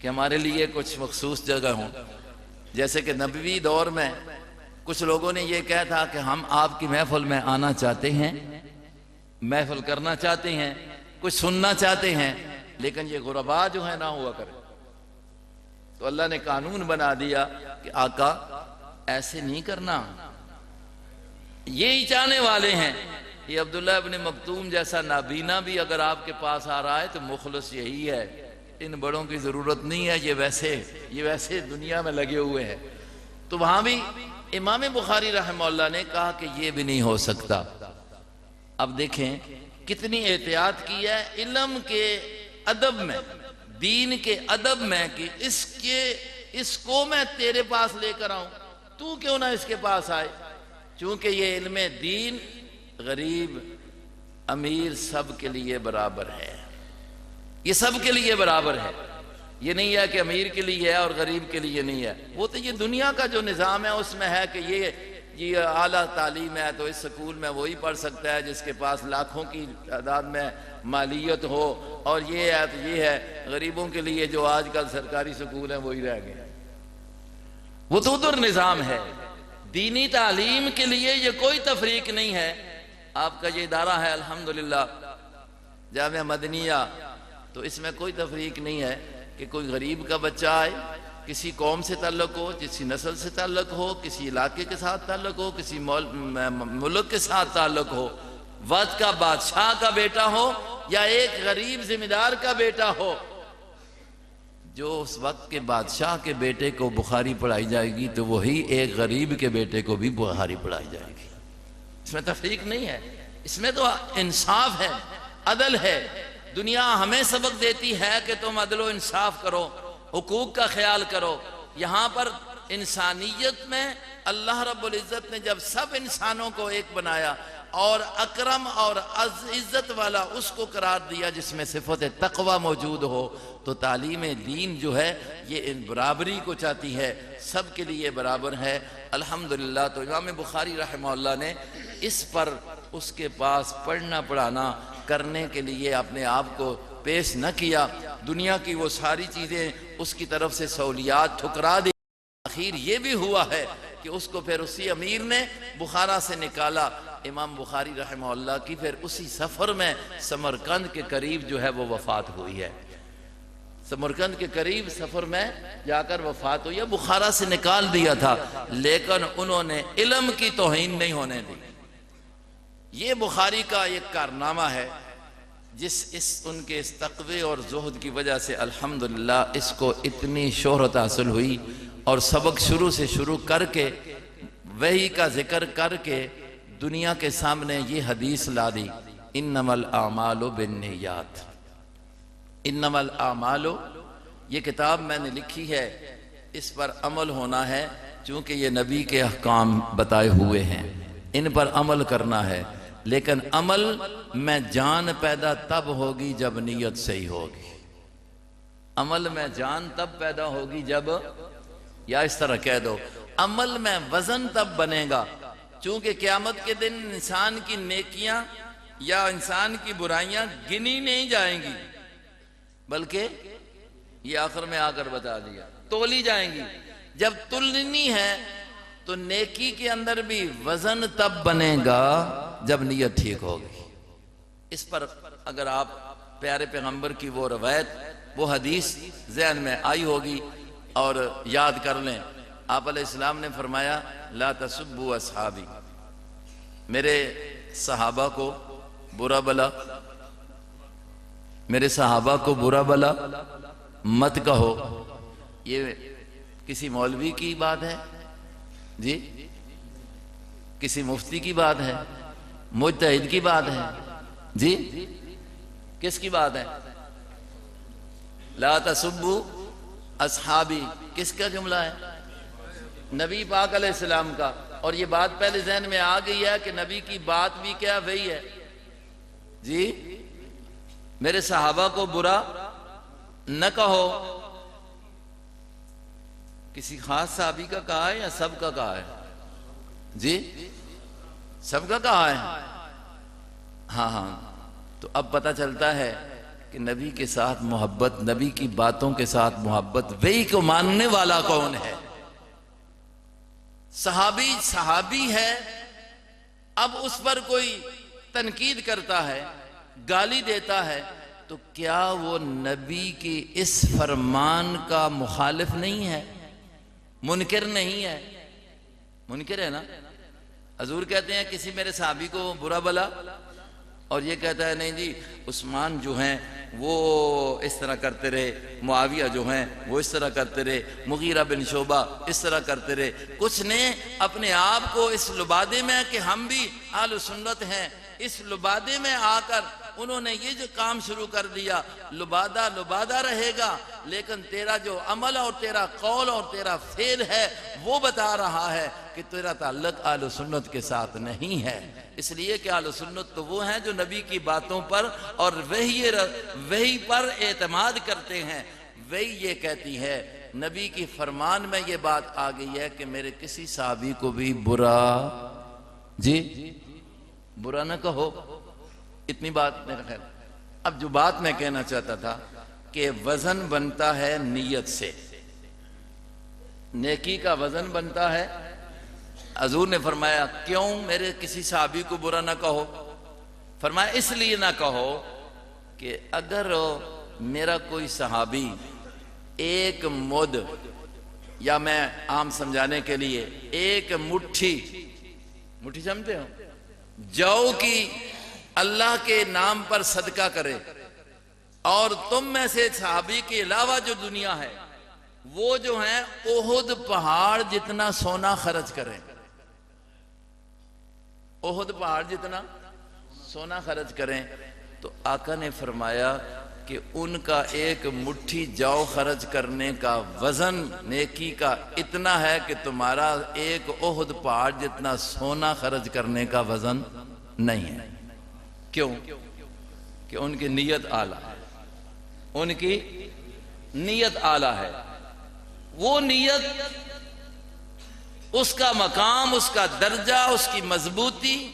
کہ ہمارے لیے کچھ مخصوص جگہ ہوں، جیسے کہ نبوی دور میں کچھ لوگوں نے یہ کہا تھا کہ ہم آپ کی محفل میں آنا چاہتے ہیں، محفل کرنا چاہتے ہیں، کچھ سننا چاہتے ہیں، لیکن یہ غرباء جو ہے نہ ہوا کرے۔ تو اللہ نے قانون بنا دیا کہ آقا ایسے نہیں کرنا، یہی چاہنے والے ہیں یہ عبداللہ ابن مکتوم جیسا نابینا بھی اگر آپ کے پاس آ رہا ہے تو مخلص یہی ہے، ان بڑوں کی ضرورت نہیں ہے، یہ ویسے دنیا میں لگے ہوئے ہیں۔ تو وہاں بھی امام بخاری رحمہ اللہ نے کہا کہ یہ بھی نہیں ہو سکتا۔ اب دیکھیں کتنی احتیاط کی ہے علم کے ادب میں، دین کے ادب میں، کہ اس کو میں تیرے پاس لے کر آؤں، تو کیوں نہ اس کے پاس آئے، چونکہ یہ علم دین غریب امیر سب کے لیے برابر ہے، یہ سب کے لیے برابر ہے۔ یہ نہیں ہے کہ امیر کے لیے ہے اور غریب کے لیے نہیں ہے، وہ تو یہ دنیا کا جو نظام ہے اس میں ہے کہ یہ اعلیٰ تعلیم ہے تو اس سکول میں وہی پڑھ سکتا ہے جس کے پاس لاکھوں کی تعداد میں مالیت ہو، اور یہ ہے تو یہ ہے۔ غریبوں کے لیے جو آج کل سرکاری سکول ہیں وہی رہ گئے، وہ تو ادھر نظام ہے۔ دینی تعلیم کے لیے یہ کوئی تفریق نہیں ہے۔ آپ کا یہ ادارہ ہے الحمدللہ جامعہ مدنیہ، تو اس میں کوئی تفریق نہیں ہے کہ کوئی غریب کا بچہ آئے، کسی قوم سے تعلق ہو، کسی نسل سے تعلق ہو، کسی علاقے کے ساتھ تعلق ہو، کسی ملک کے ساتھ تعلق ہو، وقت کا بادشاہ کا بیٹا ہو یا ایک غریب ذمہ دار کا بیٹا ہو، جو اس وقت کے بادشاہ کے بیٹے کو بخاری پڑھائی جائے گی تو وہی ایک غریب کے بیٹے کو بھی بخاری پڑھائی جائے گی۔ اس میں تفریق نہیں ہے، اس میں تو انصاف ہے، عدل ہے۔ دنیا ہمیں سبق دیتی ہے کہ تم عدل و انصاف کرو، حقوق کا خیال کرو۔ یہاں پر انسانیت میں اللہ رب العزت نے جب سب انسانوں کو ایک بنایا اور اکرم اور عزت والا اس کو قرار دیا جس میں صفت تقوی موجود ہو، تو تعلیم دین جو ہے یہ برابری کو چاہتی ہے، سب کے لیے برابر ہے۔ الحمدللہ تو امام بخاری رحمہ اللہ نے اس پر اس کے پاس پڑھنا پڑھانا کرنے کے لیے اپنے آپ کو پیش نہ کیا، دنیا کی وہ ساری چیزیں اس کی طرف سے سہولیات ٹھکرا دی۔ آخر یہ بھی ہوا ہے کہ اس کو پھر اسی امیر نے بخارا سے نکالا۔ امام بخاری رحمہ اللہ کی پھر اسی سفر میں سمرقند کے قریب جو ہے وہ وفات ہوئی ہے، سمرقند کے قریب سفر میں جا کر وفات ہوئی ہے۔ بخارا سے نکال دیا تھا لیکن انہوں نے علم کی توہین نہیں ہونے دی۔ یہ بخاری کا ایک کارنامہ ہے ان کے اس تقوی اور زہد کی وجہ سے الحمدللہ اس کو اتنی شہرت حاصل ہوئی، اور سبق شروع سے شروع کر کے وحی کا ذکر کر کے دنیا کے سامنے یہ حدیث لا دی، انما الاعمال بالنیات۔ انما الاعمال، یہ کتاب میں نے لکھی ہے، اس پر عمل ہونا ہے چونکہ یہ نبی کے احکام بتائے ہوئے ہیں، ان پر عمل کرنا ہے، لیکن عمل میں جان پیدا تب ہوگی جب نیت صحیح ہوگی۔ عمل میں جان تب پیدا ہوگی جب، یا اس طرح کہہ دو، عمل میں وزن تب بنے گا، چونکہ قیامت کے دن انسان کی نیکیاں یا انسان کی برائیاں گنی نہیں جائیں گی، بلکہ یہ آخر میں آ کر بتا دیا تولی جائیں گی۔ جب تلنی ہے تو نیکی کے اندر بھی وزن تب بنے گا جب نیت ٹھیک ہوگی۔ اس پر اگر آپ پیارے پیغمبر کی وہ روایت، وہ حدیث ذہن میں آئی ہوگی اور یاد کر لیں، آپ علیہ السلام نے فرمایا لا تسبوا اصحابی، میرے صحابہ کو برا بلا، میرے صحابہ کو برا بلا مت کہو۔ یہ کسی مولوی کی بات ہے جی؟ کسی مفتی کی بات ہے؟ مجتہد کی بات ہے جی؟ کس کی بات ہے؟ لا تسبوا اصحابی کس کا جملہ ہے؟ نبی پاک علیہ السلام کا۔ اور یہ بات پہلے ذہن میں آ گئی ہے کہ نبی کی بات بھی کیا وہی ہے جی؟ میرے صحابہ کو برا نہ کہو۔ کسی خاص صحابی کا کہا ہے یا سب کا کہا ہے جی؟ سب کا کہا ہے؟ ہاں ہاں، تو اب پتہ چلتا ہے کہ نبی کے ساتھ محبت، نبی کی باتوں کے ساتھ محبت، وہی کو ماننے والا کون ہے؟ صحابی صحابی ہے۔ اب اس پر کوئی تنقید کرتا ہے، گالی دیتا ہے، تو کیا وہ نبی کی اس فرمان کا مخالف نہیں ہے؟ منکر نہیں ہے؟ منکر ہے نا؟ حضور کہتے ہیں کسی میرے صحابی کو برا بلا اور یہ کہتا ہے نہیں جی عثمان جو ہیں وہ اس طرح کرتے رہے، معاویہ جو ہیں وہ اس طرح کرتے رہے، مغیرہ بن شعبہ اس طرح کرتے رہے. کچھ نے اپنے آپ کو اس لبادے میں کہ ہم بھی اہل سنت ہیں، اس لبادے میں آ کر انہوں نے یہ جو کام شروع کر دیا. لبادہ لبادہ رہے گا، لیکن تیرا جو عمل اور تیرا قول اور تیرا فعل ہے وہ بتا رہا ہے کہ تیرا تعلق اہل سنت کے ساتھ نہیں ہے. اس لیے کہ اہل سنت تو وہ ہیں جو نبی کی باتوں پر اور وحی پر اعتماد کرتے ہیں. وحی یہ کہتی ہے، نبی کی فرمان میں یہ بات آ گئی ہے کہ میرے کسی صحابی کو بھی برا نہ کہو. اتنی بات میرا خیال. اب جو بات میں کہنا چاہتا تھا کہ وزن بنتا ہے نیت سے، نیکی کا وزن بنتا ہے. حضور نے فرمایا کیوں میرے کسی صحابی کو برا نہ کہو؟ فرمایا اس لیے نہ کہو کہ اگر میرا کوئی صحابی ایک مد، یا میں عام سمجھانے کے لیے ایک مٹھی سمجھتے ہو جو کی اللہ کے نام پر صدقہ کرے، اور تم میں سے صحابی کے علاوہ جو دنیا ہے وہ جو ہیں احد پہاڑ جتنا سونا خرچ کریں، احد پہاڑ جتنا سونا خرچ کریں، تو آقا نے فرمایا کہ ان کا ایک مٹھی جو خرچ کرنے کا وزن نیکی کا اتنا ہے کہ تمہارا ایک احد پہاڑ جتنا سونا خرچ کرنے کا وزن نہیں ہے. کیوں؟ کہ ان کی نیت اعلیٰ ہے، ان کی نیت اعلیٰ ہے. وہ نیت، اس کا مقام، اس کا درجہ، اس کی مضبوطی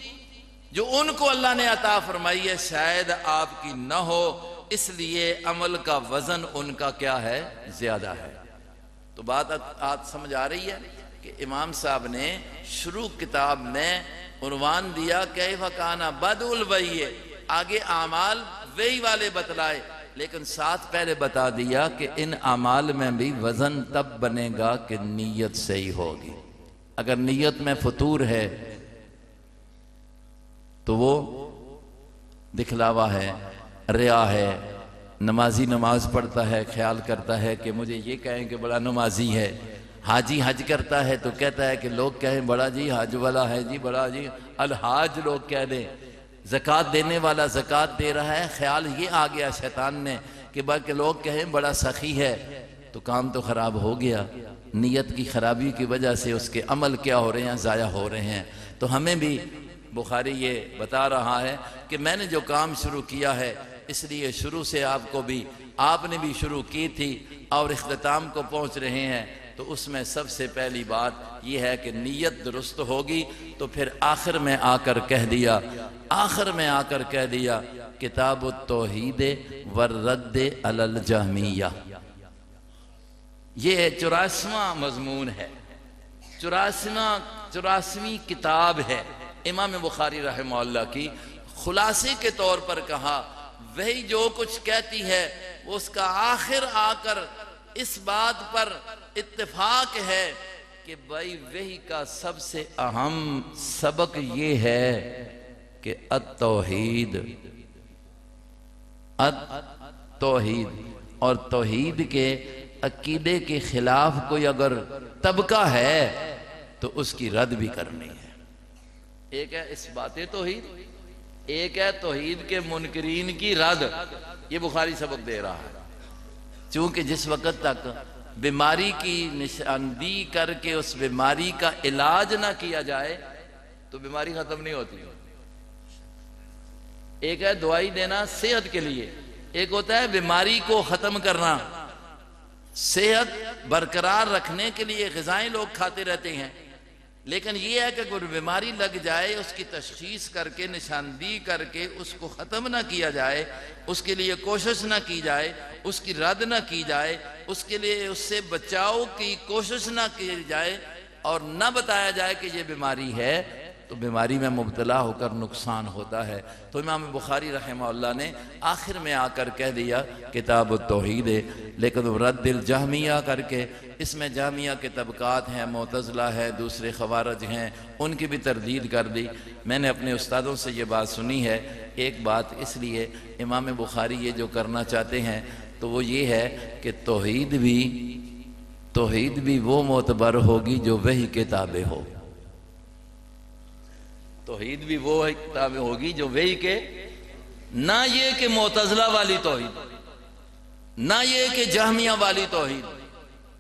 جو ان کو اللہ نے عطا فرمائی ہے شاید آپ کی نہ ہو، اس لیے عمل کا وزن ان کا کیا ہے؟ زیادہ ہے. تو بات آج سمجھ آ رہی ہے کہ امام صاحب نے شروع کتاب میں عنوان دیا کیف کان بدء الوحی، آگے اعمال وحی والے بتلائے، لیکن ساتھ پہلے بتا دیا کہ ان اعمال میں بھی وزن تب بنے گا کہ نیت صحیح ہوگی. اگر نیت میں فطور ہے تو وہ دکھلاوا ہے، ریا ہے. نمازی نماز پڑھتا ہے، خیال کرتا ہے کہ مجھے یہ کہیں کہ بڑا نمازی ہے. حاجی حج کرتا ہے تو کہتا ہے کہ لوگ کہیں بڑا جی حج والا ہے جی، بڑا جی الحاج لوگ کہہ دیں. زکوٰۃ دینے والا زکوٰۃ دے رہا ہے، خیال یہ آ گیا شیطان نے کہ بلکہ لوگ کہیں بڑا سخی ہے، تو کام تو خراب ہو گیا. نیت کی خرابی کی وجہ سے اس کے عمل کیا ہو رہے ہیں؟ ضائع ہو رہے ہیں. تو ہمیں بھی بخاری یہ بتا رہا ہے کہ میں نے جو کام شروع کیا ہے اس لیے شروع سے آپ نے بھی شروع کی تھی اور اختتام کو پہنچ رہے ہیں. تو اس میں سب سے پہلی بات یہ ہے کہ نیت درست ہوگی. تو پھر آخر میں آ کر کہہ دیا کتاب التوحید والرد علی الجہمیہ. یہ 84واں مضمون ہے، 84ویں کتاب ہے امام بخاری رحمہ اللہ کی. خلاصے کے طور پر کہا وہی جو کچھ کہتی ہے وہ اس کا آخر آ کر اس بات پر اتفاق ہے کہ بھائی وحی کا سب سے اہم سبق یہ ہے کہ التوحید اور توحید کے عقیدے کے خلاف کوئی اگر طبقہ ہے تو اس کی رد بھی کرنی ہے. ایک ہے اس بات توحید، ایک ہے توحید کے منکرین کی رد. یہ بخاری سبق دے رہا ہے. چونکہ جس وقت تک بیماری کی نشاندہی کر کے اس بیماری کا علاج نہ کیا جائے تو بیماری ختم نہیں ہوتی. ایک ہے دوائی دینا صحت کے لیے، ایک ہوتا ہے بیماری کو ختم کرنا. صحت برقرار رکھنے کے لیے غذائیں لوگ کھاتے رہتے ہیں، لیکن یہ ہے کہ اگر بیماری لگ جائے اس کی تشخیص کر کے نشاندہی کر کے اس کو ختم نہ کیا جائے، اس کے لیے کوشش نہ کی جائے، اس کی رد نہ کی جائے، اس کے لیے اس سے بچاؤ کی کوشش نہ کی جائے اور نہ بتایا جائے کہ یہ بیماری ہے، تو بیماری میں مبتلا ہو کر نقصان ہوتا ہے۔ تو امام بخاری رحمہ اللہ نے آخر میں آ کر کہہ دیا کتاب التوحید ہے، لیکن رد الجہمیہ کر کے، اس میں جہمیہ کے طبقات ہیں، معتزلہ ہے، دوسرے خوارج ہیں، ان کی بھی تردید کر دی۔ میں نے اپنے استادوں سے یہ بات سنی ہے، ایک بات اس لیے امام بخاری یہ جو کرنا چاہتے ہیں تو وہ یہ ہے کہ توحید بھی وہ معتبر ہوگی جو وہی کتابیں ہو۔ توحید بھی وہ کتابیں ہوگی جو وہی کے، نہ یہ کہ معتزلہ والی توحید، نہ یہ کہ جہمیہ والی توحید۔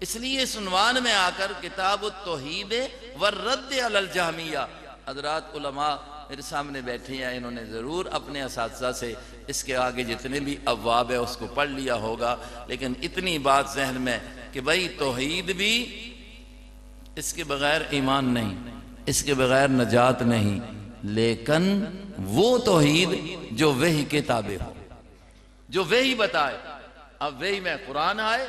اس لیے اس عنوان میں آ کر کتاب التوحید والرد علی الجہمیہ، حضرات علماء میرے سامنے بیٹھے ہیں، انہوں نے ضرور اپنے اساتذہ سے اس کے آگے جتنے بھی ابواب ہے اس کو پڑھ لیا ہوگا، لیکن اتنی بات ذہن میں کہ بھئی توحید بھی اس کے بغیر ایمان نہیں، اس کے بغیر نجات نہیں، لیکن وہ توحید جو وہی کتابیں ہو، جو وہی بتائے۔ اب وہی میں قرآن آئے،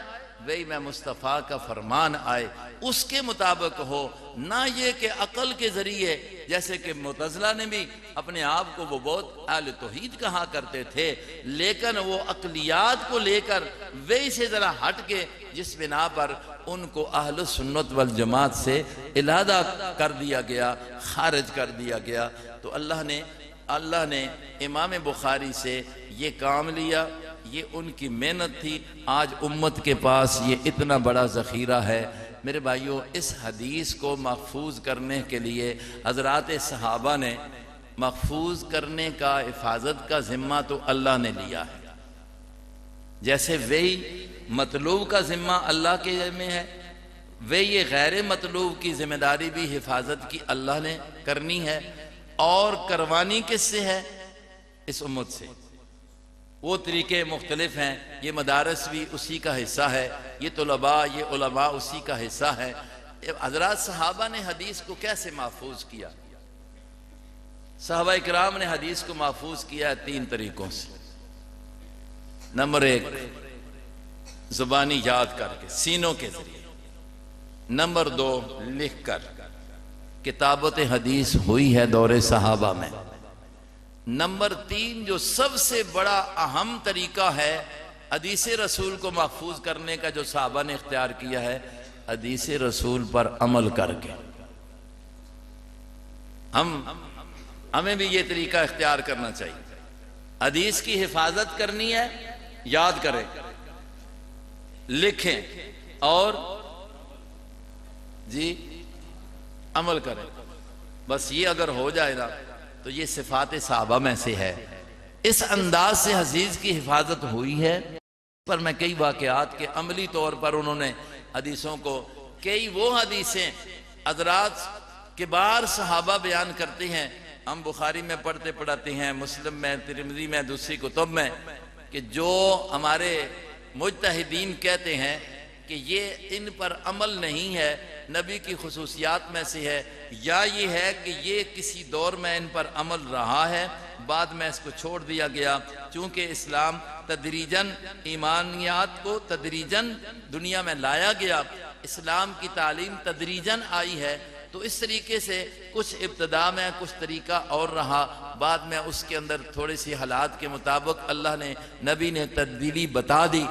وہی میں مصطفیٰ کا فرمان آئے، اس کے مطابق ہو، نہ یہ کہ عقل کے ذریعے، جیسے کہ معتزلہ نے بھی اپنے آپ کو وہ بہت اہل توحید کہا کرتے تھے، لیکن وہ عقلیات کو لے کر وہی سے ذرا ہٹ کے جس بنا پر ان کو اہل سنت والجماعت سے علیحدہ کر دیا گیا، خارج کر دیا گیا۔ تو اللہ نے امام بخاری سے یہ کام لیا، یہ ان کی محنت تھی۔ آج امت کے پاس یہ اتنا بڑا ذخیرہ ہے۔ میرے بھائیوں، اس حدیث کو محفوظ کرنے کے لیے حضرات صحابہ نے محفوظ کرنے کا، حفاظت کا ذمہ تو اللہ نے لیا ہے، جیسے وہی مطلوب کا ذمہ اللہ کے ذمہ ہے، وہی یہ غیر مطلوب کی ذمہ داری بھی حفاظت کی اللہ نے کرنی ہے، اور کروانی کس سے ہے؟ اس امت سے۔ وہ طریقے مختلف ہیں، یہ مدارس بھی اسی کا حصہ ہے، یہ طلباء، یہ علماء اسی کا حصہ ہے۔ حضرات صحابہ نے حدیث کو کیسے محفوظ کیا؟ صحابہ اکرام نے حدیث کو محفوظ کیا ہے 3 طریقوں سے۔ نمبر 1، زبانی یاد کر کے، سینوں کے ذریعے۔ نمبر 2، لکھ کر، کتابت حدیث ہوئی ہے دور صحابہ میں۔ نمبر 3، جو سب سے بڑا اہم طریقہ ہے حدیث رسول کو محفوظ کرنے کا جو صحابہ نے اختیار کیا ہے، حدیث رسول پر عمل کر کے۔ ہمیں بھی یہ طریقہ اختیار کرنا چاہیے۔ حدیث کی حفاظت کرنی ہے، یاد کریں، لکھیں اور عمل کریں۔ بس یہ اگر ہو جائے نا تو یہ صفات صحابہ میں سے ہے۔ اس انداز سے حدیث کی حفاظت ہوئی ہے۔ پر میں کئی واقعات کے عملی طور پر انہوں نے حدیثوں کو، کئی وہ حدیثیں حضرات کبار صحابہ بیان کرتے ہیں، ہم بخاری میں پڑھتے پڑھاتے ہیں، مسلم میں، ترمذی میں، دوسری کتب میں، کہ جو ہمارے مجتہدین کہتے ہیں کہ یہ ان پر عمل نہیں ہے، نبی کی خصوصیات میں سے ہے، یا یہ ہے کہ یہ کسی دور میں ان پر عمل رہا ہے، بعد میں اس کو چھوڑ دیا گیا، چونکہ اسلام تدریجاً ایمانیات کو تدریجاً دنیا میں لایا گیا، اسلام کی تعلیم تدریجاً آئی ہے، تو اس طریقے سے کچھ ابتدا میں کچھ طریقہ اور رہا، بعد میں اس کے اندر تھوڑی سی حالات کے مطابق اللہ نے، نبی نے تبدیلی بتا دی،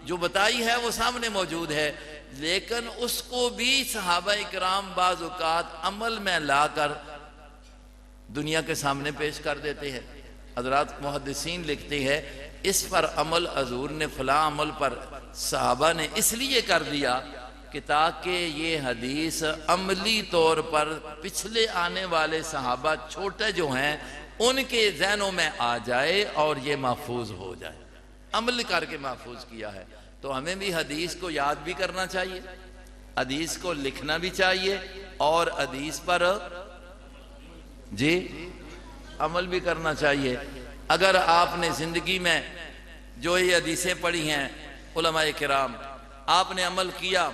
جو بتائی ہے وہ سامنے موجود ہے، لیکن اس کو بھی صحابہ اکرام بعض اوقات عمل میں لا کر دنیا کے سامنے پیش کر دیتے ہیں۔ حضرات محدثین لکھتے ہیں اس پر عمل حضور نے فلاں عمل پر صحابہ نے اس لیے کر دیا کہ تاکہ یہ حدیث عملی طور پر پچھلے آنے والے صحابہ چھوٹے جو ہیں ان کے ذہنوں میں آ جائے اور یہ محفوظ ہو جائے، عمل کر کے محفوظ کیا ہے۔ تو ہمیں بھی حدیث کو یاد بھی کرنا چاہیے، حدیث کو لکھنا بھی چاہیے، اور حدیث پر عمل بھی کرنا چاہیے۔ اگر آپ نے زندگی میں جو یہ حدیثیں پڑھی ہیں علماء کرام، آپ نے عمل کیا،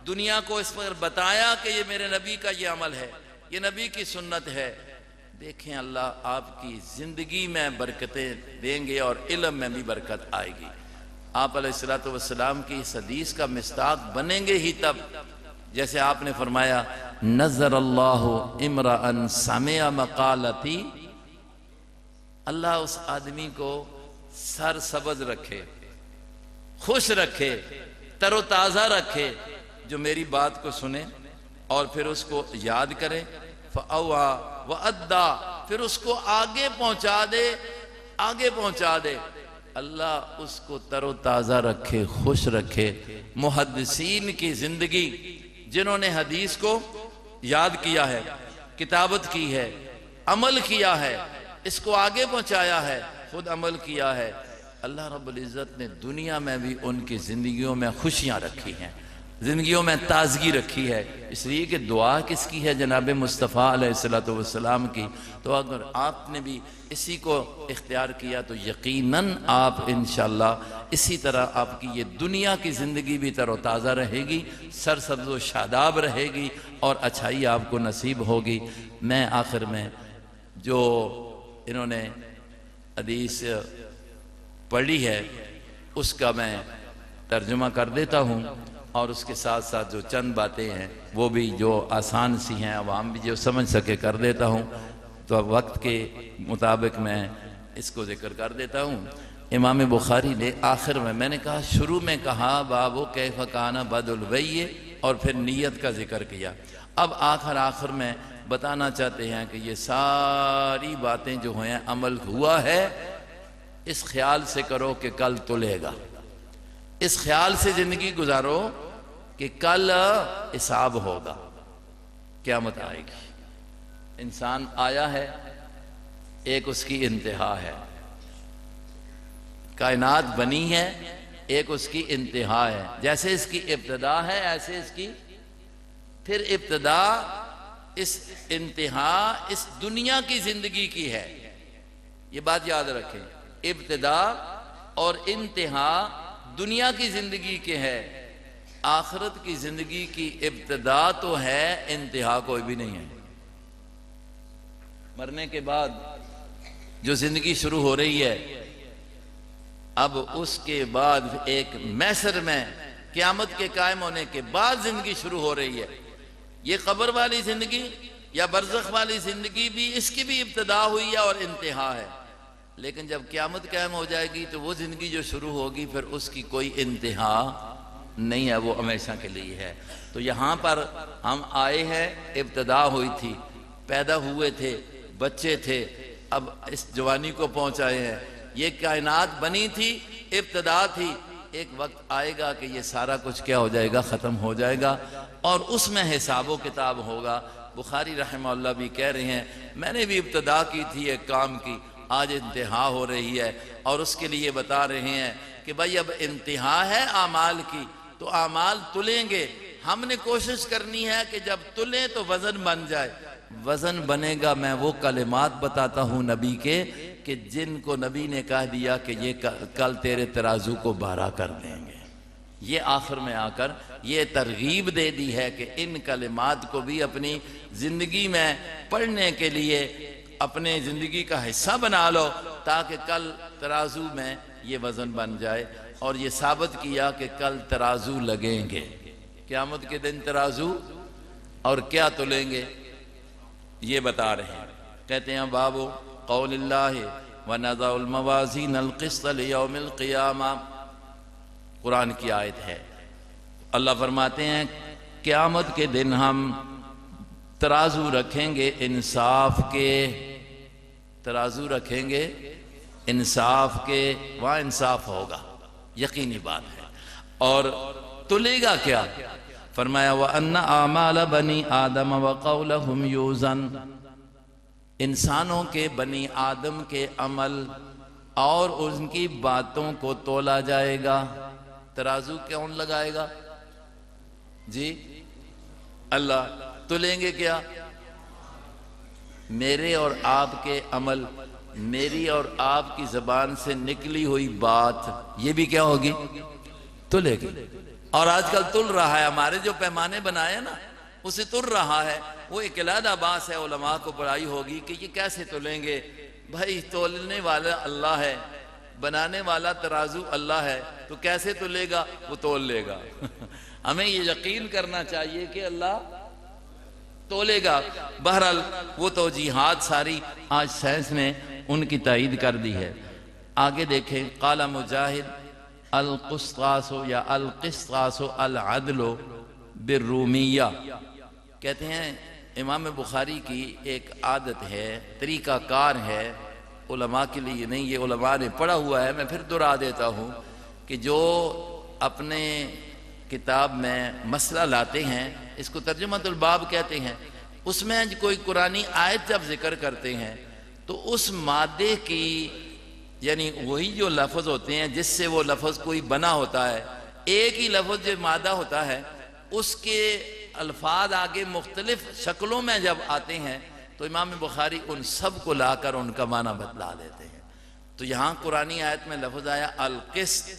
دنیا کو اس پر بتایا کہ یہ میرے نبی کا یہ عمل ہے، یہ نبی کی سنت ہے، دیکھیں اللہ آپ کی زندگی میں برکتیں دیں گے اور علم میں بھی برکت آئے گی۔ آپ علیہ السلام کی اس حدیث کا مصداق بنیں گے ہی تب، جیسے آپ نے فرمایا نظر اللہ امرأن سمع مقالتی، اللہ اس آدمی کو سر سبز رکھے، خوش رکھے، تر و تازہ رکھے، جو میری بات کو سنے اور پھر اس کو یاد کرے، فَأَوْعَى وَأَدَّى، پھر اس کو آگے پہنچا دے، اللہ اس کو تر و تازہ رکھے، خوش رکھے۔ محدثین کی زندگی، جنہوں نے حدیث کو یاد کیا ہے، کتابت کی ہے، عمل کیا ہے، اس کو آگے پہنچایا ہے، خود عمل کیا ہے، اللہ رب العزت نے دنیا میں بھی ان کی زندگیوں میں خوشیاں رکھی ہیں، زندگیوں میں تازگی رکھی ہے۔ اس لیے کہ دعا کس کی ہے؟ جناب مصطفیٰ علیہ السلام کی۔ تو اگر آپ نے بھی اسی کو اختیار کیا تو یقیناً آپ انشاءاللہ اسی طرح آپ کی یہ دنیا کی زندگی بھی تر و تازہ رہے گی، سرسبز و شاداب رہے گی، اور اچھائی آپ کو نصیب ہوگی۔ میں آخر میں جو انہوں نے حدیث پڑھی ہے اس کا میں ترجمہ کر دیتا ہوں، اور اس کے ساتھ ساتھ جو چند باتیں ہیں وہ بھی جو آسان سی ہیں، عوام بھی جو سمجھ سکے کر دیتا ہوں۔ تو وقت کے مطابق میں اس کو ذکر کر دیتا ہوں۔ امام بخاری نے آخر میں نے کہا شروع میں کہا بابو کیف کان بد الوی، اور پھر نیت کا ذکر کیا۔ اب آخر میں بتانا چاہتے ہیں کہ یہ ساری باتیں جو ہیں عمل ہوا ہے، اس خیال سے کرو کہ کل تلے گا، اس خیال سے زندگی گزارو کہ کل حساب ہوگا، قیامت آئے گی۔ انسان آیا ہے، ایک اس کی انتہا ہے، کائنات بنی ہے، ایک اس کی انتہا ہے۔ جیسے اس کی ابتدا ہے ایسے اس کی پھر ابتدا، اس انتہا اس دنیا کی زندگی کی ہے، یہ بات یاد رکھیں۔ ابتدا اور انتہا دنیا کی زندگی کے ہے، آخرت کی زندگی کی ابتدا تو ہے، انتہا کوئی بھی نہیں ہے۔ مرنے کے بعد جو زندگی شروع ہو رہی ہے، اب اس کے بعد ایک محشر میں قیامت کے قائم ہونے کے بعد زندگی شروع ہو رہی ہے۔ یہ قبر والی زندگی یا برزخ والی زندگی بھی، اس کی بھی ابتدا ہوئی ہے اور انتہا ہے، لیکن جب قیامت قائم ہو جائے گی تو وہ زندگی جو شروع ہوگی پھر اس کی کوئی انتہا نہیں ہے، وہ ہمیشہ کے لیے ہے۔ تو یہاں پر ہم آئے ہیں، ابتدا ہوئی تھی، پیدا ہوئے تھے، بچے تھے، اب اس جوانی کو پہنچائے ہیں۔ یہ کائنات بنی تھی، ابتدا تھی، ایک وقت آئے گا کہ یہ سارا کچھ کیا ہو جائے گا، ختم ہو جائے گا، اور اس میں حساب و کتاب ہوگا۔ بخاری رحمہ اللہ بھی کہہ رہے ہیں میں نے بھی ابتدا کی تھی ایک کام کی، آج انتہا ہو رہی ہے، اور اس کے لیے بتا رہے ہیں کہ بھائی اب انتہا ہے اعمال کی، تو اعمال تلیں گے، ہم نے کوشش کرنی ہے کہ جب تلیں تو وزن بن جائے۔ وزن بنے گا، میں وہ کلمات بتاتا ہوں نبی کے کہ جن کو نبی نے کہہ دیا کہ یہ کل تیرے ترازو کو بھارا کر دیں گے۔ یہ آخر میں آ کر یہ ترغیب دے دی ہے کہ ان کلمات کو بھی اپنی زندگی میں پڑھنے کے لیے اپنے زندگی کا حصہ بنا لو، تاکہ کل ترازو میں یہ وزن بن جائے۔ اور یہ ثابت کیا کہ کل ترازو لگیں گے، قیامت کے دن ترازو، اور کیا تلیں گے یہ بتا رہے ہیں۔ کہتے ہیں بابو قول اللہ وَنَضَعُ الْمَوَازِينَ الْقِسْطَ لِيَوْمِ الْقِيَامَةِ، قرآن کی آیت ہے۔ اللہ فرماتے ہیں قیامت کے دن ہم ترازو رکھیں گے انصاف کے، ترازو رکھیں گے انصاف کے، وہاں انصاف ہوگا، یقینی بات ہے۔ اور تلے گا کیا؟ فرمایا وَأَنَّ أَعْمَالَ بَنِي آدَمَ وَقَوْلَهُمْ يُوزَنْ، انسانوں کے، بنی آدم کے عمل اور ان کی باتوں کو تولا جائے گا۔ ترازو کون لگائے گا؟ جی اللہ۔ تلیں گے کیا؟ میرے اور آپ کے عمل، میری اور آپ کی زبان سے نکلی ہوئی بات، یہ بھی کیا ہوگی؟ تلے گی۔ اور آج کل تل رہا ہے، ہمارے جو پیمانے بنائے نا اسے تل رہا ہے، وہ ایک علیحدہ بات ہے، علماء کو پڑھائی ہوگی کہ یہ کیسے تلیں گے۔ بھائی تولنے والا اللہ ہے، بنانے والا ترازو اللہ ہے، تو کیسے تلے گا؟ وہ تول لے گا۔ ہمیں یہ یقین کرنا چاہیے کہ اللہ تولے گا۔ بہرحال وہ توجیحات ساری آج سائنس نے ان کی تائید کر دی ہے۔ آگے دیکھیں، قال مجاہد القسطاس یا القسطاس العدل بالرومیہ، کہتے ہیں امام بخاری کی ایک عادت ہے، طریقہ کار ہے، علماء کے لیے نہیں، یہ علماء نے پڑھا ہوا ہے، میں پھر دہرا دیتا ہوں کہ جو اپنے کتاب میں مسئلہ لاتے ہیں، اس کو ترجمۃ الباب کہتے ہیں، اس میں کوئی قرآنی آیت جب ذکر کرتے ہیں تو اس مادے کی، یعنی وہی جو لفظ ہوتے ہیں جس سے وہ لفظ کوئی بنا ہوتا ہے، ایک ہی لفظ جو مادہ ہوتا ہے، اس کے الفاظ آگے مختلف شکلوں میں جب آتے ہیں تو امام بخاری ان سب کو لا کر ان کا معنی بتلا دیتے ہیں۔ تو یہاں قرآنی آیت میں لفظ آیا القسط،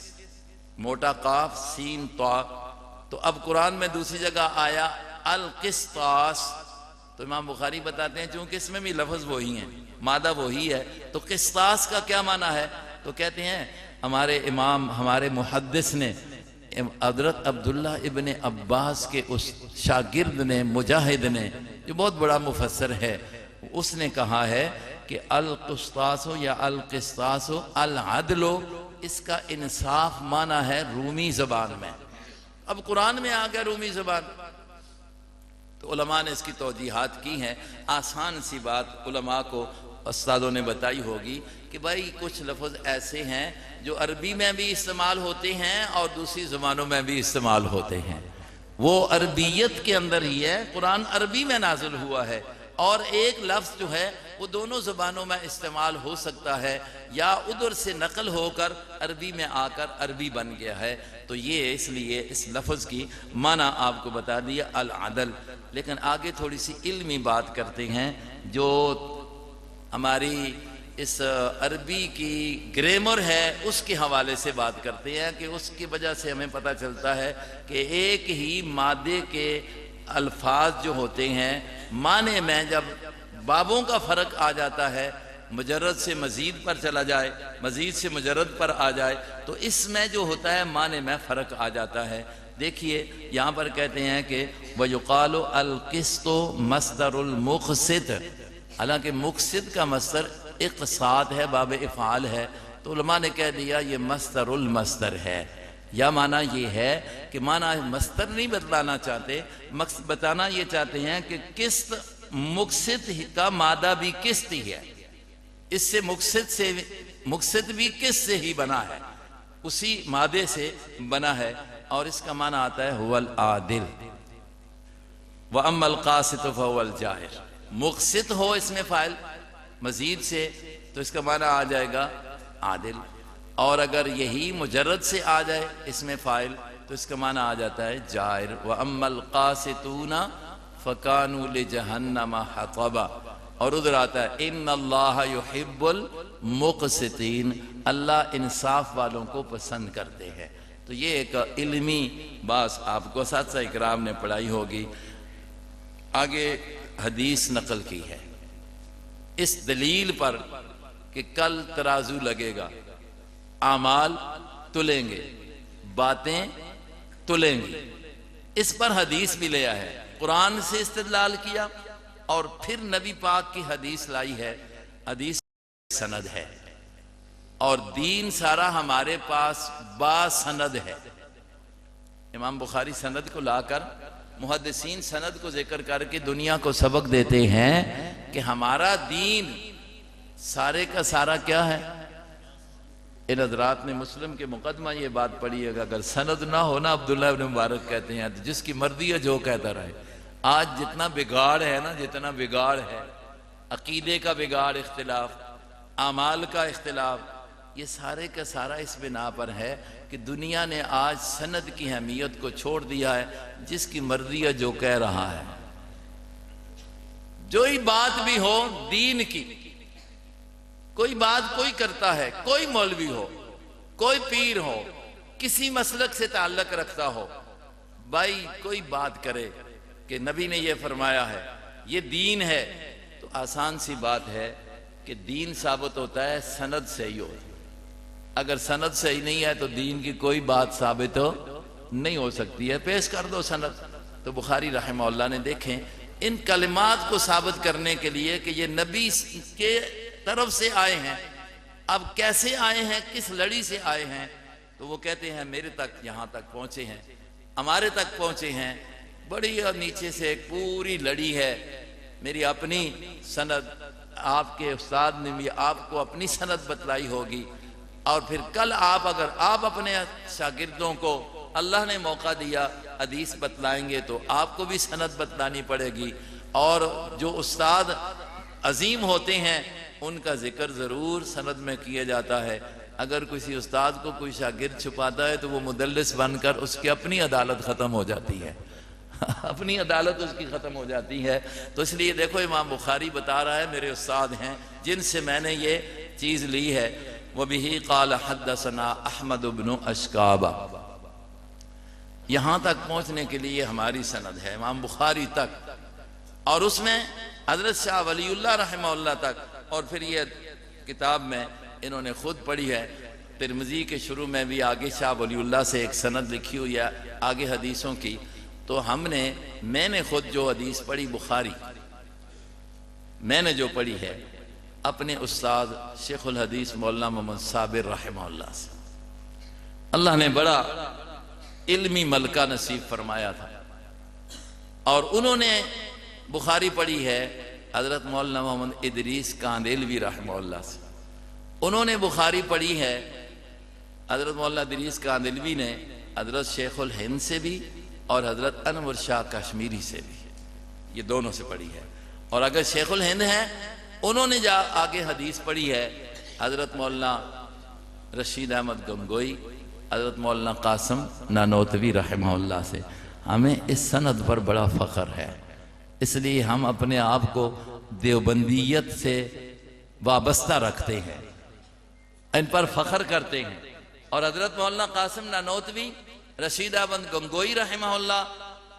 موٹا قاف سین طا، تو اب قرآن میں دوسری جگہ آیا القسطاس، تو امام بخاری بتاتے ہیں چونکہ اس میں بھی لفظ وہی ہیں، مادہ وہی ہے، تو قسطاس کا کیا معنی ہے؟ تو کہتے ہیں ہمارے امام، ہمارے محدث نے، حضرت عبداللہ ابن عباس کے اس شاگرد نے، مجاہد نے، جو بہت بڑا مفسر ہے، اس نے کہا ہے کہ القسطاس یا القسطاس العدل، اس کا انصاف معنی ہے رومی زبان میں۔ اب قرآن میں آ گیا رومی زبان، تو علماء نے اس کی توجیحات کی ہیں۔ آسان سی بات علماء کو استادوں نے بتائی ہوگی کہ بھائی کچھ لفظ ایسے ہیں جو عربی میں بھی استعمال ہوتے ہیں اور دوسری زبانوں میں بھی استعمال ہوتے ہیں، وہ عربیت کے اندر ہی ہے، قرآن عربی میں نازل ہوا ہے، اور ایک لفظ جو ہے وہ دونوں زبانوں میں استعمال ہو سکتا ہے، یا ادھر سے نقل ہو کر عربی میں آ کر عربی بن گیا ہے۔ تو یہ اس لیے اس لفظ کی معنی آپ کو بتا دیا العدل۔ لیکن آگے تھوڑی سی علمی بات کرتے ہیں، جو ہماری اس عربی کی گریمر ہے اس کے حوالے سے بات کرتے ہیں، کہ اس کی وجہ سے ہمیں پتہ چلتا ہے کہ ایک ہی مادے کے الفاظ جو ہوتے ہیں، معنی میں جب بابوں کا فرق آ جاتا ہے، مجرد سے مزید پر چلا جائے، مزید سے مجرد پر آ جائے، تو اس میں جو ہوتا ہے معنی میں فرق آ جاتا ہے۔ دیکھیے یہاں پر کہتے ہیں کہ وَيُقَالُ الْقِسْطُ مَصْدَرُ الْمُقْسِطِ، حالانکہ مقصد کا مصدر اقصاد ہے، باب افعال ہے، تو علماء نے کہہ دیا یہ مصدر المصدر ہے، یا معنی یہ ہے کہ معنی مصدر نہیں بتلانا چاہتے، مقصد بتانا یہ چاہتے ہیں کہ قسط مقصد کا مادہ بھی قسط ہی ہے، اس سے مقصد بھی قسط سے ہی بنا ہے، اسی مادے سے بنا ہے، اور اس کا معنی آتا ہے هو العادل، وَأَمَّا الْقَاسِطُ فَهُوَ الْجَائِرُ، مقصد ہو اس میں فاعل مزید سے تو اس کا معنی آ جائے گا عادل، اور اگر یہی مجرد سے آ جائے اس میں فاعل تو اس کا معنی آ جاتا ہے جائر۔ وَأَمَّا الْقَاسِطُونَ فَكَانُوا لِجَهَنَّمَ حَطَبًا، اور ادھر آتا ہے إِنَّ اللَّهَ يُحِبُّ الْمُقْسِطِينَ، اللہ انصاف والوں کو پسند کرتے ہیں۔ تو یہ ایک علمی بات آپ کو اساتذہ اکرام نے پڑھائی ہوگی۔ آگے حدیث نقل کی ہے اس دلیل پر کہ کل ترازو لگے گا، اعمال تلیں گے، باتیں تلیں گی، اس پر حدیث بھی لیا ہے، قرآن سے استدلال کیا اور پھر نبی پاک کی حدیث لائی ہے، حدیث سند ہے، اور دین سارا ہمارے پاس با سند ہے۔ امام بخاری سند کو لا کر، محدثین سند کو ذکر کر کے دنیا کو سبق دیتے ہیں کہ ہمارا دین سارے کا سارا کیا ہے۔ ان حضرات نے مسلم کے مقدمہ یہ بات پڑھی ہے کہ اگر سند نہ ہونا، عبداللہ ابن مبارک کہتے ہیں جس کی مرضی ہے جو کہتا رہے۔ آج جتنا بگاڑ ہے نا، جتنا بگاڑ ہے، عقیدے کا بگاڑ، اختلاف، اعمال کا اختلاف، یہ سارے کا سارا اس بنا پر ہے کہ دنیا نے آج سند کی اہمیت کو چھوڑ دیا ہے، جس کی مرضی ہے جو کہہ رہا ہے، جو ہی بات بھی ہو دین کی، کوئی بات کوئی کرتا ہے، کوئی مولوی ہو، کوئی پیر ہو، کسی مسلک سے تعلق رکھتا ہو، بھائی کوئی بات کرے کہ نبی نے یہ فرمایا ہے، یہ دین ہے، تو آسان سی بات ہے کہ دین ثابت ہوتا ہے سند سے ہی ہوتا ہے۔ اگر سند صحیح نہیں ہے تو دین کی کوئی بات ثابت نہیں ہو سکتی ہے۔ پیش کر دو سند۔ تو بخاری رحمہ اللہ نے دیکھیں ان کلمات کو ثابت کرنے کے لیے کہ یہ نبی کے طرف سے آئے ہیں. اب کیسے آئے ہیں، کس لڑی سے آئے ہیں؟ تو وہ کہتے ہیں میرے تک یہاں تک پہنچے ہیں، ہمارے تک پہنچے ہیں. بڑی اور نیچے سے ایک پوری لڑی ہے. میری اپنی سند، آپ کے استاد نے بھی آپ کو اپنی سند بتلائی ہوگی، اور پھر کل اگر آپ اپنے شاگردوں کو اللہ نے موقع دیا حدیث بتلائیں گے تو آپ کو بھی سند بتلانی پڑے گی. اور جو استاد عظیم ہوتے ہیں ان کا ذکر ضرور سند میں کیا جاتا ہے. اگر کسی استاد کو کوئی شاگرد چھپاتا ہے تو وہ مدلس بن کر اس کی اپنی عدالت ختم ہو جاتی ہے اپنی عدالت اس کی ختم ہو جاتی ہے. تو اس لیے دیکھو امام بخاری بتا رہا ہے میرے استاد ہیں جن سے میں نے یہ چیز لی ہے. وَبِهِ قَالَ حَدَّثَنَا أَحْمَدُ بْنُ أَشْكَابَ. یہاں تک پہنچنے کے لیے ہماری سند ہے امام بخاری تک، اور اس میں حضرت شاہ ولی اللہ رحمہ اللہ تک. اور پھر یہ کتاب میں انہوں نے خود پڑھی ہے. ترمذی کے شروع میں بھی آگے شاہ ولی اللہ سے ایک سند لکھی ہوئی ہے آگے حدیثوں کی. تو میں نے خود جو حدیث پڑھی بخاری، میں نے جو پڑھی ہے اپنے استاد شیخ الحدیث مولانا محمد صابر رحمہ اللہ سے. اللہ نے بڑا علمی ملکہ نصیب فرمایا تھا، اور انہوں نے بخاری پڑھی ہے حضرت مولانا محمد ادریس کاندیلوی رحمہ اللہ سے. انہوں نے بخاری پڑھی ہے حضرت مولانا ادریس کاندیلوی نے حضرت شیخ الہند سے بھی اور حضرت انور شاہ کشمیری سے بھی، یہ دونوں سے پڑھی ہے. اور اگر شیخ الہند ہیں انہوں نے آگے حدیث پڑھی ہے حضرت مولانا رشید احمد گنگوئی، حضرت مولانا قاسم نانوتوی رحمہ اللہ سے. ہمیں اس سند پر بڑا فخر ہے، اس لیے ہم اپنے آپ کو دیوبندیت سے وابستہ رکھتے ہیں، ان پر فخر کرتے ہیں. اور حضرت مولانا قاسم نانوتوی، رشید احمد گنگوئی رحمہ اللہ،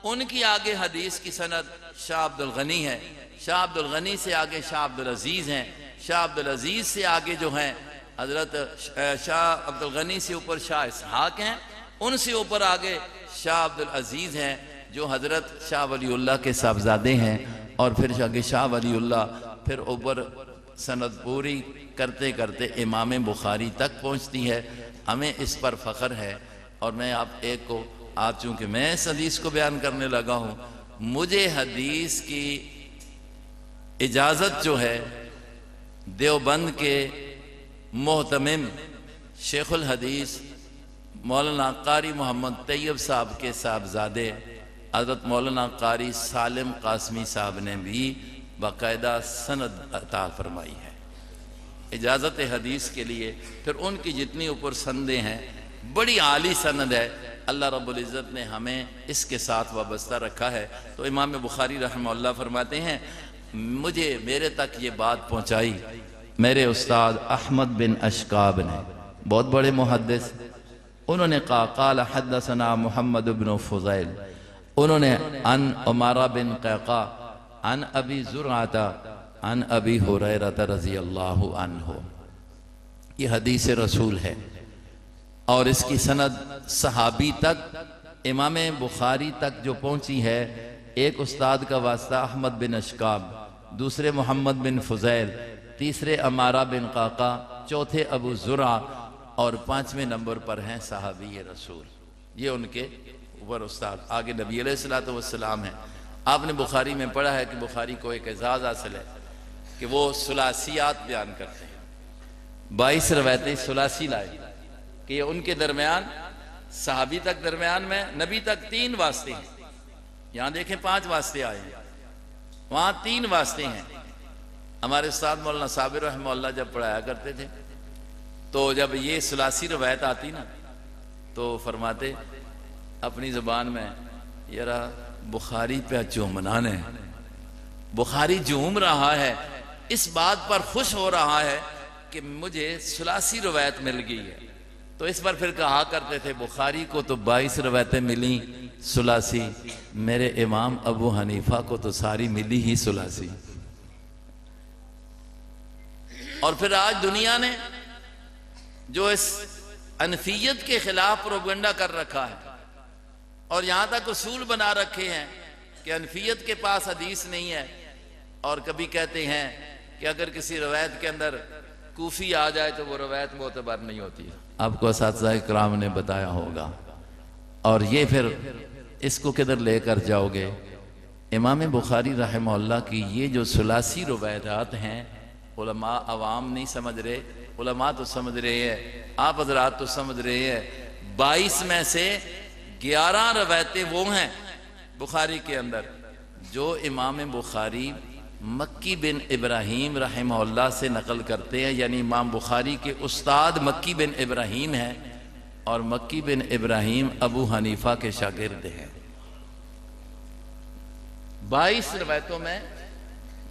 ان کی آگے حدیث کی سند شاہ عبد الغنی ہے. شاہ عبد الغنی سے آگے شاہ عبد العزیز ہیں. شاہ عبد العزیز سے آگے جو ہیں حضرت شاہ عبد الغنی سے اوپر شاہ اسحاق ہیں. ان سے اوپر آگے شاہ عبد العزیز ہیں جو حضرت شاہ ولی اللہ کے صاحبزادے ہیں. اور پھر آگے شاہ ولی اللہ، پھر اوپر سند پوری کرتے کرتے امام بخاری تک پہنچتی ہے. ہمیں اس پر فخر ہے. اور میں آپ چونکہ میں اس حدیث کو بیان کرنے لگا ہوں، مجھے حدیث کی اجازت جو ہے دیوبند کے محتمم شیخ الحدیث مولانا قاری محمد طیب صاحب کے صاحبزادے حضرت مولانا قاری سالم قاسمی صاحب نے بھی باقاعدہ سند عطا فرمائی ہے اجازت حدیث کے لیے. پھر ان کی جتنی اوپر سندیں ہیں بڑی عالی سند ہے. اللہ رب العزت نے ہمیں اس کے ساتھ وابستہ رکھا ہے. تو امام بخاری رحمہ اللہ فرماتے ہیں میرے تک یہ بات پہنچائی میرے استاد احمد بن اشکاب نے، بہت بڑے محدث. انہوں نے کہا قال حدثنا محمد بن فضیل، انہوں نے عن عمارہ بن قیقا عن ابی زرعہ عن ابی ہریرہ رضی اللہ عنہ. یہ حدیث رسول ہے اور اس کی سند صحابی تک امام بخاری تک جو پہنچی ہے، ایک استاد کا واسطہ احمد بن اشکاب، دوسرے محمد بن فضیل، تیسرے عمارہ بن قیقا، چوتھے ابو زرعہ، اور پانچویں نمبر پر ہیں صحابی رسول. یہ ان کے اوپر استاد. آگے نبی علیہ السلام ہیں. آپ نے بخاری میں پڑھا ہے کہ بخاری کو ایک اعزاز حاصل ہے کہ وہ ثلاثیات بیان کرتے ہیں. 22 روایتیں ثلاثی لائے کہ یہ ان کے درمیان، صحابی تک درمیان میں، نبی تک 3 واسطے ہیں. یہاں دیکھیں 5 واسطے آئے ہیں، وہاں 3 واسطے ہیں. ہمارے استاد مولانا صابر رحمہ اللہ جب پڑھایا کرتے تھے تو جب یہ ثلاثی روایت آتی نا تو فرماتے اپنی زبان میں، یارا بخاری پہ چومنان ہے، بخاری جھوم رہا ہے، اس بات پر خوش ہو رہا ہے کہ مجھے ثلاثی روایت مل گئی ہے. تو اس پر پھر کہا کرتے تھے بخاری کو تو 22 روایتیں ملی ثلاثی، میرے امام ابو حنیفہ کو تو ساری ملی ہی ثلاثی. اور پھر آج دنیا نے جو اس انفیت کے خلاف پروپیگنڈا کر رکھا ہے اور یہاں تک اصول بنا رکھے ہیں کہ حنفیت کے پاس حدیث نہیں ہے، اور کبھی کہتے ہیں کہ اگر کسی روایت کے اندر کوفی آ جائے تو وہ روایت معتبر نہیں ہوتی. آپ کو اساتذہ کرام نے بتایا ہوگا. اور یہ پھر اس کو کدھر لے کر جاؤ گے؟ امام بخاری رحمہ اللہ کی یہ جو ثلاثی روایات ہیں، علماء عوام نہیں سمجھ رہے، علماء تو سمجھ رہے ہیں، آپ حضرات تو سمجھ رہے ہیں. 22 میں سے 11 روایتیں وہ ہیں بخاری کے اندر جو امام بخاری مکی بن ابراہیم رحمہ اللہ سے نقل کرتے ہیں. یعنی امام بخاری کے استاد مکی بن ابراہیم ہیں، اور مکی بن ابراہیم ابو حنیفہ کے شاگرد ہیں. 22 روایتوں میں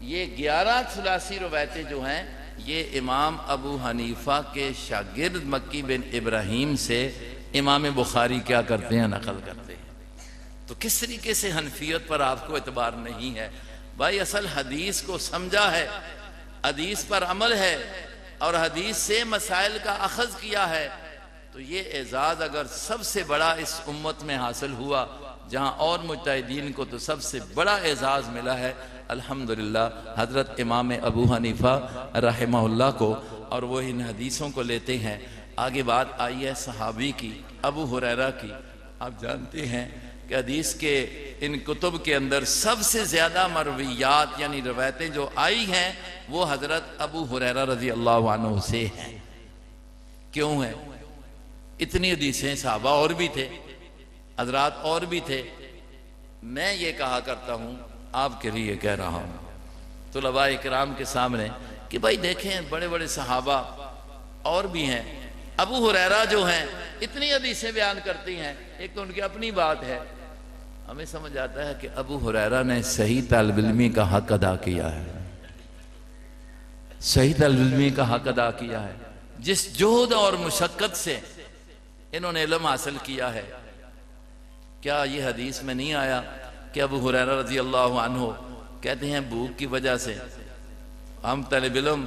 یہ 11 ثلاثی روایتیں جو ہیں یہ امام ابو حنیفہ کے شاگرد مکی بن ابراہیم سے امام بخاری کیا کرتے ہیں؟ نقل کرتے ہیں. تو کس طریقے سے حنفیت پر آپ کو اعتبار نہیں ہے؟ بھائی اصل حدیث کو سمجھا ہے، حدیث پر عمل ہے، اور حدیث سے مسائل کا اخذ کیا ہے، تو یہ اعزاز اگر سب سے بڑا اس امت میں حاصل ہوا، جہاں اور مجتہدین کو تو سب سے بڑا اعزاز ملا ہے الحمدللہ حضرت امام ابو حنیفہ رحمہ اللہ کو، اور وہ ان حدیثوں کو لیتے ہیں. آگے بات آئی ہے صحابی کی، ابو ہریرہ کی. آپ جانتے ہیں کہ حدیث کے ان کتب کے اندر سب سے زیادہ مرویات یعنی روایتیں جو آئی ہیں وہ حضرت ابو ہریرہ رضی اللہ عنہ سے ہیں. کیوں ہیں اتنی حدیثیں؟ صحابہ اور بھی تھے، حضرات اور بھی تھے. میں یہ کہا کرتا ہوں، آپ کے لیے کہہ رہا ہوں طلباء اکرام کے سامنے، کہ بھائی دیکھیں بڑے بڑے صحابہ اور بھی ہیں. ابو ہریرہ جو ہیں اتنی حدیثیں بیان کرتی ہیں، ایک تو ان کی اپنی بات ہے. ہمیں سمجھ آتا ہے کہ ابو ہریرہ نے صحیح طالب علمی کا حق ادا کیا ہے، صحیح طالب علمی کا حق ادا کیا ہے. جس جہد اور مشقت سے انہوں نے علم حاصل کیا ہے. کیا یہ حدیث میں نہیں آیا کہ ابو ہریرہ رضی اللہ عنہ کہتے ہیں بھوک کی وجہ سے، ہم طالب علم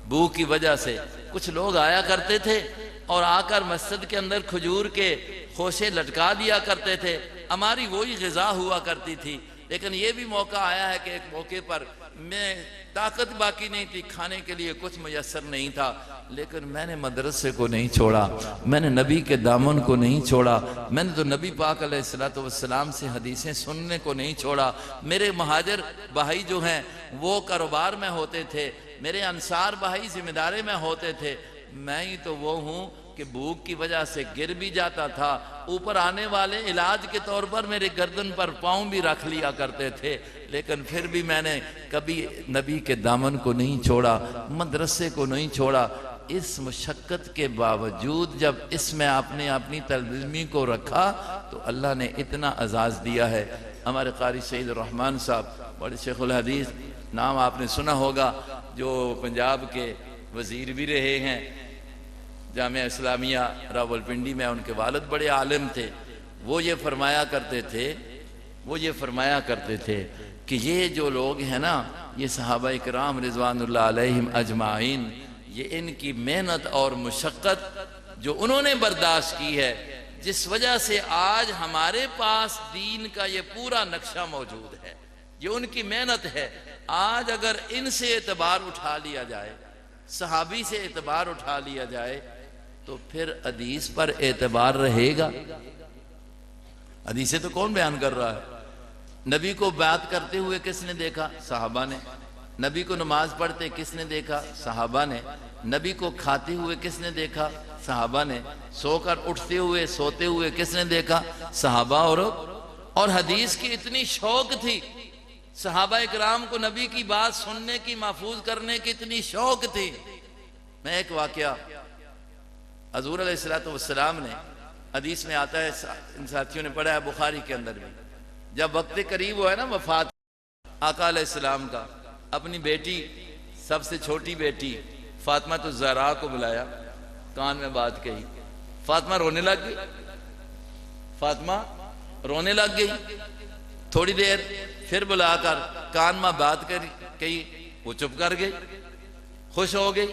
بھوک کی وجہ سے، کچھ لوگ آیا کرتے تھے اور آ کر مسجد کے اندر کھجور کے خوشے لٹکا دیا کرتے تھے، ہماری وہی غذا ہوا کرتی تھی. لیکن یہ بھی موقع آیا ہے کہ ایک موقع پر میں طاقت باقی نہیں تھی، کھانے کے لیے کچھ میسر نہیں تھا، لیکن میں نے مدرسے کو نہیں چھوڑا، میں نے نبی کے دامن کو نہیں چھوڑا، میں نے تو نبی پاک علیہ السلام سے حدیثیں سننے کو نہیں چھوڑا. میرے مہاجر بھائی جو ہیں وہ کاروبار میں ہوتے تھے، میرے انصار بھائی ذمہ دارے میں ہوتے تھے، میں ہی تو وہ ہوں کہ بھوک کی وجہ سے گر بھی جاتا تھا، اوپر آنے والے علاج کے طور پر میرے گردن پر پاؤں بھی رکھ لیا کرتے تھے، لیکن پھر بھی میں نے کبھی نبی کے دامن کو نہیں چھوڑا، مدرسے کو نہیں چھوڑا. اس مشقت کے باوجود جب اس میں آپ نے اپنی طالب علمی کو رکھا تو اللہ نے اتنا اعزاز دیا ہے. ہمارے قاری سید الرحمن صاحب بڑے شیخ الحدیث، نام آپ نے سنا ہوگا، جو پنجاب کے وزیر بھی رہے ہیں، جامعہ اسلامیہ راولپنڈی میں ان کے والد بڑے عالم تھے. وہ یہ فرمایا کرتے تھے کہ یہ جو لوگ ہیں نا، یہ صحابہ کرام رضوان اللہ علیہم اجمعین، یہ ان کی محنت اور مشقت جو انہوں نے برداشت کی ہے، جس وجہ سے آج ہمارے پاس دین کا یہ پورا نقشہ موجود ہے، یہ ان کی محنت ہے. آج اگر ان سے اعتبار اٹھا لیا جائے، صحابی سے اعتبار اٹھا لیا جائے، تو پھر حدیث پر اعتبار رہے گا؟ حدیثیں تو کون بیان کر رہا ہے؟ نبی کو بات کرتے ہوئے کس نے دیکھا؟ صحابہ نے. نبی کو نماز پڑھتے کس نے دیکھا؟ صحابہ نے. نبی کو کھاتے ہوئے کس نے دیکھا؟ صحابہ نے. سو کر اٹھتے ہوئے سوتے ہوئے کس نے دیکھا؟ صحابہ. اور حدیث کی اتنی شوق تھی صحابہ اکرام کو، نبی کی بات سننے کی، محفوظ کرنے کی اتنی شوق تھی. میں ایک واقعہ، حضور علیہ السلام نے، حدیث میں آتا ہے، ان ساتھیوں نے پڑھا ہے بخاری کے اندر بھی، جب وقت قریب ہوا ہے نا وفات آقا علیہ السلام کا، اپنی بیٹی، سب سے چھوٹی بیٹی فاطمہ الزہرا کو بلایا، کان میں بات کہی. فاطمہ رونے لگ گئی. تھوڑی دیر پھر بلا کر کان میں بات کہی، وہ چپ کر گئی، خوش ہو گئی.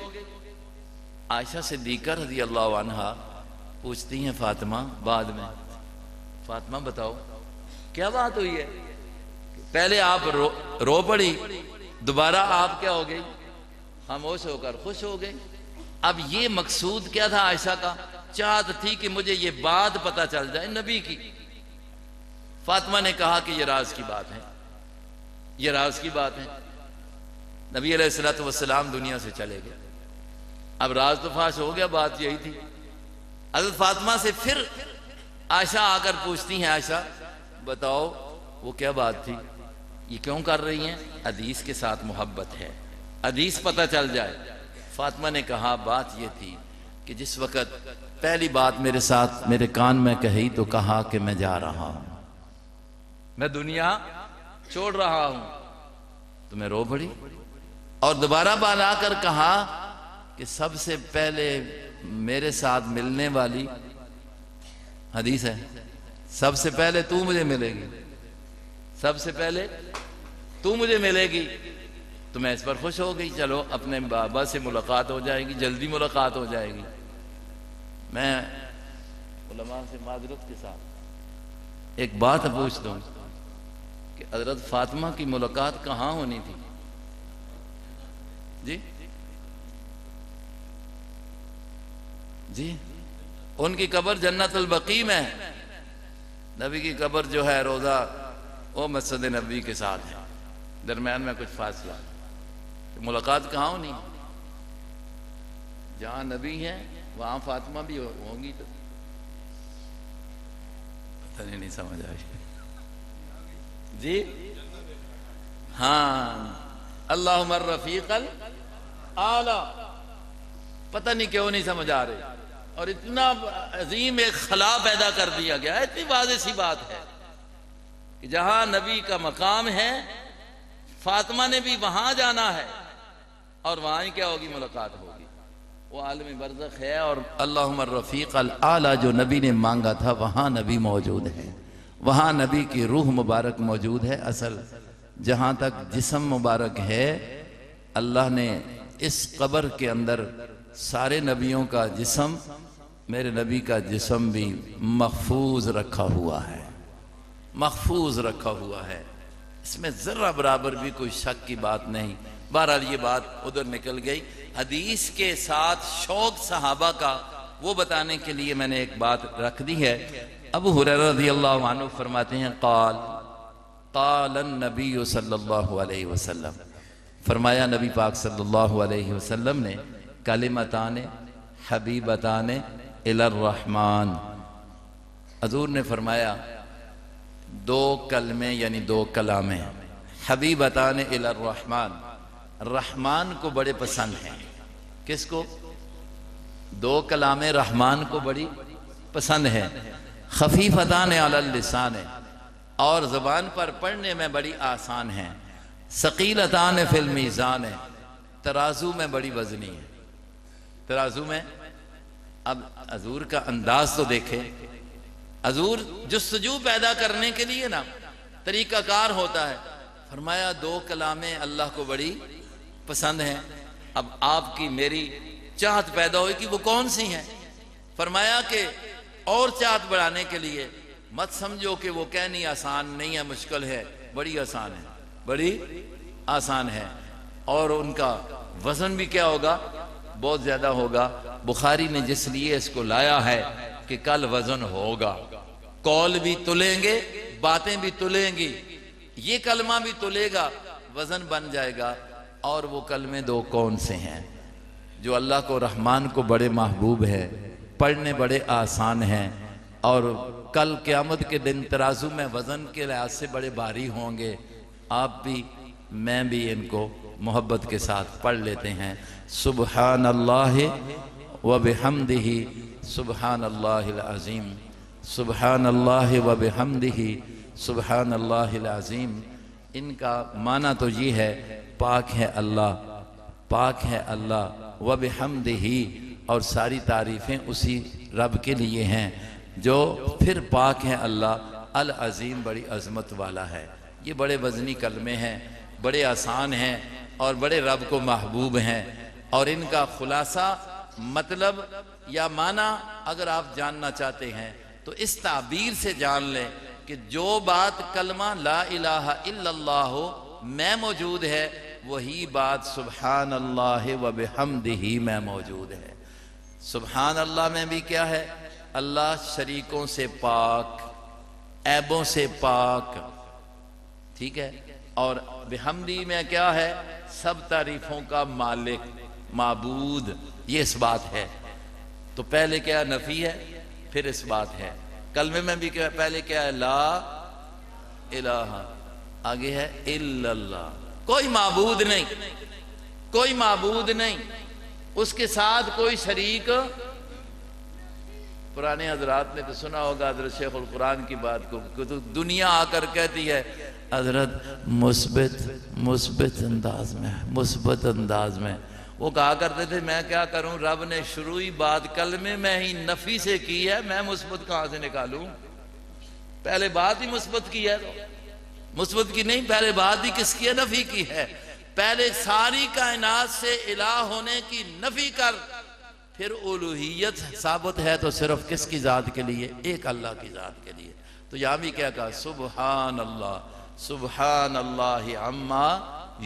عائشہ صدیقہ رضی اللہ عنہا پوچھتی ہیں فاطمہ بعد میں، فاطمہ بتاؤ کیا بات ہوئی ہے؟ پہلے آپ رو پڑی، دوبارہ آپ کیا ہو گئی؟ خاموش ہو کر خوش ہو گئی۔ اب یہ مقصود کیا تھا عائشہ کا؟ چاہت تھی کہ مجھے یہ بات پتہ چل جائے نبی کی۔ فاطمہ نے کہا کہ یہ راز کی بات ہے، یہ راز کی بات ہے۔ نبی علیہ السلام دنیا سے چلے گئے، اب راز تو فاش ہو گیا، بات یہی تھی۔ حضرت فاطمہ سے پھر عائشہ آ کر پوچھتی ہیں، عائشہ بتاؤ وہ کیا بات تھی، یہ کیوں کر رہی ہیں؟ حدیث کے ساتھ محبت ہے، حدیث پتہ چل جائے۔ فاطمہ نے کہا بات یہ تھی کہ جس وقت پہلی بات میرے ساتھ میرے کان میں کہی تو کہا کہ میں جا رہا ہوں، میں دنیا چھوڑ رہا ہوں، تو میں رو پڑی۔ اور دوبارہ بات آ کر کہا کہ سب سے پہلے میرے ساتھ ملنے والی، حدیث ہے، سب سے پہلے تو مجھے ملے گی، سب سے پہلے تو مجھے ملے گی۔ تو میں اس پر خوش ہو گئی، چلو اپنے بابا سے ملاقات ہو جائے گی، جلدی ملاقات ہو جائے گی۔ میں علماء سے معذرت کے ساتھ ایک بات پوچھ دوں کہ حضرت فاطمہ کی ملاقات کہاں ہونی تھی؟ جی جی ان کی قبر جنت البقیع میں، نبی کی قبر جو ہے روضہ وہ مسجد نبی کے ساتھ ہے، درمیان میں کچھ فاصلہ۔ ملاقات کہاں ہونی؟ جہاں نبی ہے وہاں فاطمہ بھی ہوں گی، تو پتہ نہیں سمجھ آئی جی؟ ہاں، اللہم الرفیق الاعلی، پتہ نہیں کیوں نہیں سمجھ آ رہے، اور اتنا عظیم ایک خلا پیدا کر دیا گیا ہے۔ اتنی واضح سی بات ہے کہ جہاں نبی کا مقام ہے فاطمہ نے بھی وہاں جانا ہے، اور وہاں ہی کیا ہوگی؟ ملاقات ہوگی۔ وہ عالم برزخ ہے، اور اللہم الرفیق الاعلی جو نبی نے مانگا تھا وہاں نبی موجود ہے، وہاں نبی کی روح مبارک موجود ہے۔ اصل جہاں تک جسم مبارک ہے، اللہ نے اس قبر کے اندر سارے نبیوں کا جسم، میرے نبی کا جسم بھی محفوظ رکھا ہوا ہے، محفوظ رکھا ہوا ہے، اس میں ذرہ برابر بھی کوئی شک کی بات نہیں۔ بہرحال یہ بات ادھر نکل گئی۔ حدیث کے ساتھ شوق صحابہ کا وہ بتانے کے لیے میں نے ایک بات رکھ دی ہے۔ ابو ہریرہ رضی اللہ عنہ فرماتے ہیں، قال النبی صلی اللہ علیہ وسلم، فرمایا نبی پاک صلی اللہ علیہ وسلم نے، کلمتان حبیبتان الی الرحمن، حضور نے فرمایا دو کلمے یعنی دو کلامیں، حبیبتان الی الرحمن، رحمان کو بڑے پسند ہیں۔ کس کو؟ دو کلامیں رحمان کو بڑی پسند ہیں۔ خفیفتان علی اللسان، اور زبان پر پڑھنے میں بڑی آسان ہیں۔ ثقیلتان فی المیزان، ترازو میں بڑی وزنی ہے، ترازو میں۔ اب حضور کا انداز تو دیکھیں، حضور جستجو پیدا کرنے کے لیے نا طریقہ کار ہوتا ہے۔ فرمایا دو کلامیں اللہ کو بڑی پسند ہیں۔ اب آپ کی میری چاہت پیدا ہوئی کہ وہ کون سی ہیں؟ فرمایا کہ اور چاہت بڑھانے کے لیے مت سمجھو کہ وہ کہنی آسان نہیں ہے، مشکل ہے، بڑی آسان ہے، بڑی آسان ہے۔ اور ان کا وزن بھی کیا ہوگا؟ بہت زیادہ ہوگا۔ بخاری نے جس لیے اس کو لایا ہے کہ کل وزن ہوگا، قول بھی تلیں گے، باتیں بھی تلیں گی، یہ کلمہ بھی تلے گا، وزن بن جائے گا۔ اور وہ کلمے دو کون سے ہیں جو اللہ کو، رحمان کو بڑے محبوب ہے، پڑھنے بڑے آسان ہیں، اور کل قیامت کے دن ترازو میں وزن کے لحاظ سے بڑے بھاری ہوں گے؟ آپ بھی میں بھی ان کو محبت کے ساتھ پڑھ لیتے ہیں۔ سبحان اللہ و بحمدہ، سبحان اللہ العظیم، سبحان اللہ و بحمدہ، سبحان اللہ العظیم۔ ان کا معنی تو یہ ہے پاک ہے اللہ، پاک ہے اللہ، و بحمدہ، اور ساری تعریفیں اسی رب کے لیے ہیں جو پھر پاک ہے اللہ، العظیم بڑی عظمت والا ہے۔ یہ بڑے وزنی کلمے ہیں، بڑے آسان ہیں، اور بڑے رب کو محبوب ہیں۔ اور ان کا خلاصہ مطلب یا معنی اگر آپ جاننا چاہتے ہیں تو اس تعبیر سے جان لیں کہ جو بات کلمہ لا الہ الا اللہ ہو میں موجود ہے، وہی بات سبحان اللہ و بحمدہ میں موجود ہے۔ سبحان اللہ میں بھی کیا ہے؟ اللہ شریکوں سے پاک، عیبوں سے پاک، ٹھیک ہے؟ اور بحمدی میں کیا ہے؟ سب تعریفوں کا مالک، معبود، یہ اس بات ہے۔ تو پہلے کیا نفی ہے، پھر اس بات ہے۔ کلمے میں بھی کیا پہلے کیا ہے؟ لا الہ، آگے ہے الا اللہ، کوئی معبود نہیں، کوئی معبود نہیں، اس کے ساتھ کوئی شریک۔ پرانے حضرات نے تو سنا ہوگا حضرت شیخ القرآن کی بات کو، کہ تو دنیا آ کر کہتی ہے حضرت مثبت انداز میں، مثبت انداز میں، وہ کہا کرتے تھے میں کیا کروں، رب نے شروعی بات کلمے میں ہی نفی سے کی ہے، میں مثبت کہاں سے نکالوں؟ پہلے بات ہی مثبت کی ہے، تو مثبت کی نہیں، پہلے بات ہی کس کی ہے؟ نفی کی ہے۔ پہلے ساری کائنات سے الہ ہونے کی نفی کر، پھر الوہیت ثابت ہے تو صرف کس کی ذات کے لیے؟ ایک اللہ کی ذات کے لیے۔ تو یہاں بھی کیا کہا؟ سبحان اللہ، سبحان اللہ عما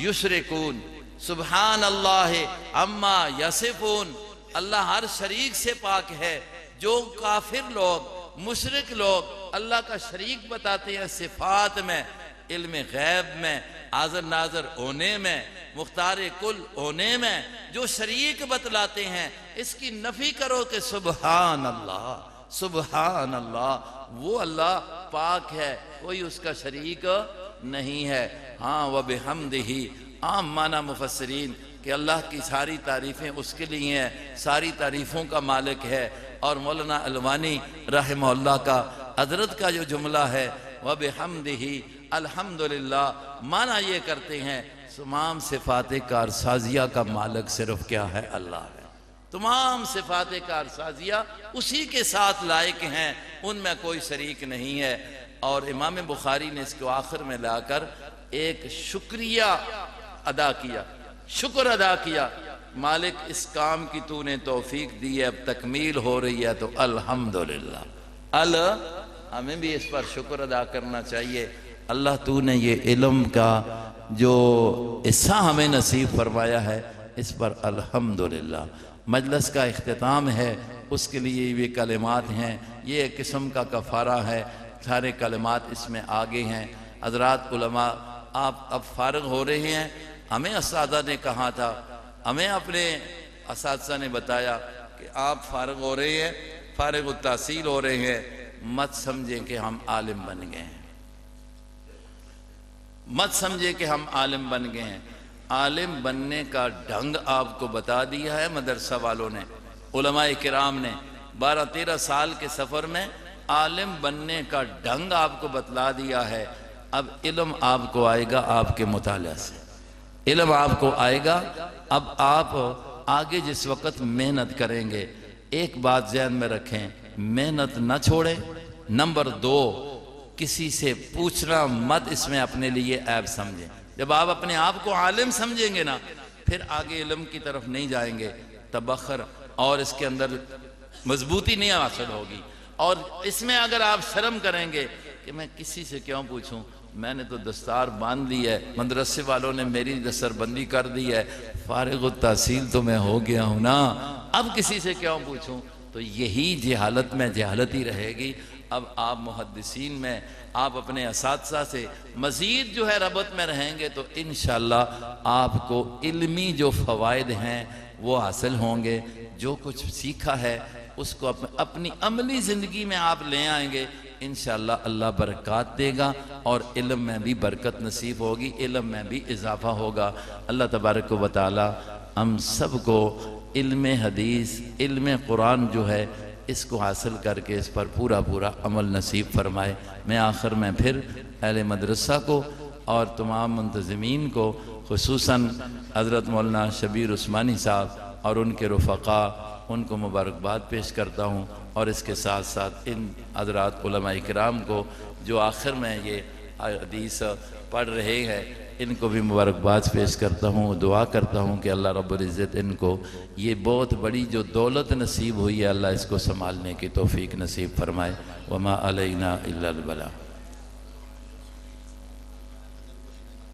یشرکون، سبحان اللہ عما یصفون، اللہ ہر شریک سے پاک ہے۔ جو کافر لوگ، مشرک لوگ اللہ کا شریک بتاتے ہیں صفات میں، علم غیب میں، حاضر ناظر ہونے میں، مختار کل ہونے میں، جو شریک بتلاتے ہیں، اس کی نفی کرو کہ سبحان اللہ، سبحان اللہ، وہ اللہ پاک ہے، کوئی اس کا شریک نہیں ہے۔ ہاں وَبِحَمْدِهِ، عام معنی مفسرین کہ اللہ کی ساری تعریفیں اس کے لیے ہیں، ساری تعریفوں کا مالک ہے۔ اور مولانا الوانی رحمہ اللہ کا حضرت کا جو جملہ ہے وَبِحَمْدِهِ الحمدللہ، معنی یہ کرتے ہیں تمام صفات کارسازیہ کا مالک صرف کیا ہے؟ اللہ ہے۔ تمام صفات کارسازیہ اسی کے ساتھ لائق ہیں، ان میں کوئی شریک نہیں ہے۔ اور امام بخاری نے اس کو آخر میں لا کر ایک شکریہ ادا کیا، شکر ادا کیا، مالک اس کام کی تو نے توفیق دی ہے، اب تکمیل ہو رہی ہے، تو الحمدللہ۔ ہمیں بھی اس پر شکر ادا کرنا چاہیے۔ اللہ تو نے یہ علم کا جو حصہ ہمیں نصیب فرمایا ہے، اس پر الحمدللہ۔ مجلس کا اختتام ہے، اس کے لیے یہ کلمات ہیں، یہ ایک قسم کا کفارہ ہے، سارے کلمات اس میں آگے ہیں۔ حضرات علماء، آپ اب فارغ ہو رہے ہیں، ہمیں اساتذہ نے کہا تھا، ہمیں اپنے اساتذہ نے بتایا کہ آپ فارغ ہو رہے ہیں، فارغ التحصیل ہو رہے ہیں، مت سمجھیں کہ ہم عالم بن گئے ہیں، مت سمجھے کہ ہم عالم بن گئے ہیں۔ عالم بننے کا ڈھنگ آپ کو بتا دیا ہے مدرسہ والوں نے، علماء کرام نے 12-13 سال کے سفر میں عالم بننے کا ڈھنگ آپ کو بتلا دیا ہے۔ اب علم آپ کو آئے گا آپ کے مطالعہ سے، علم آپ کو آئے گا۔ اب آپ آگے جس وقت محنت کریں گے، ایک بات ذہن میں رکھیں، محنت نہ چھوڑیں۔ نمبر 2، کسی سے پوچھنا مت اس میں اپنے لیے عیب سمجھیں۔ جب آپ اپنے آپ کو عالم سمجھیں گے نا، پھر آگے علم کی طرف نہیں جائیں گے، تبخر اور اس کے اندر مضبوطی نہیں حاصل ہوگی۔ اور اس میں اگر آپ شرم کریں گے کہ میں کسی سے کیوں پوچھوں، میں نے تو دستار باندھ لی ہے، مدرسے والوں نے میری دستار بندی کر دی ہے، فارغ التحصیل تو میں ہو گیا ہوں نا، اب کسی سے کیوں پوچھوں؟ تو یہی جہالت میں جہالت ہی رہے گی۔ اب آپ محدثین میں، آپ اپنے اساتذہ سے مزید جو ہے ربط میں رہیں گے، تو انشاءاللہ آپ کو علمی جو فوائد ہیں وہ حاصل ہوں گے۔ جو کچھ سیکھا ہے اس کو اپنی عملی زندگی میں آپ لے آئیں گے، انشاءاللہ اللہ برکات دے گا، اور علم میں بھی برکت نصیب ہوگی، علم میں بھی اضافہ ہوگا۔ اللہ تبارک و تعالی ہم سب کو علم حدیث، علم قرآن جو ہے اس کو حاصل کر کے اس پر پورا عمل نصیب فرمائے۔ میں آخر میں پھر اہل مدرسہ کو اور تمام منتظمین کو، خصوصاً حضرت مولانا شبیر عثمانی صاحب اور ان کے رفقا، ان کو مبارکباد پیش کرتا ہوں، اور اس کے ساتھ ساتھ ان حضرات علماء کرام کو جو آخر میں یہ حدیث پڑھ رہے ہیں، ان کو بھی مبارکباد پیش کرتا ہوں، دعا کرتا ہوں کہ اللہ رب العزت ان کو یہ بہت بڑی جو دولت نصیب ہوئی ہے، اللہ اس کو سنبھالنے کی توفیق نصیب فرمائے۔ وما علینا الا البلاغ۔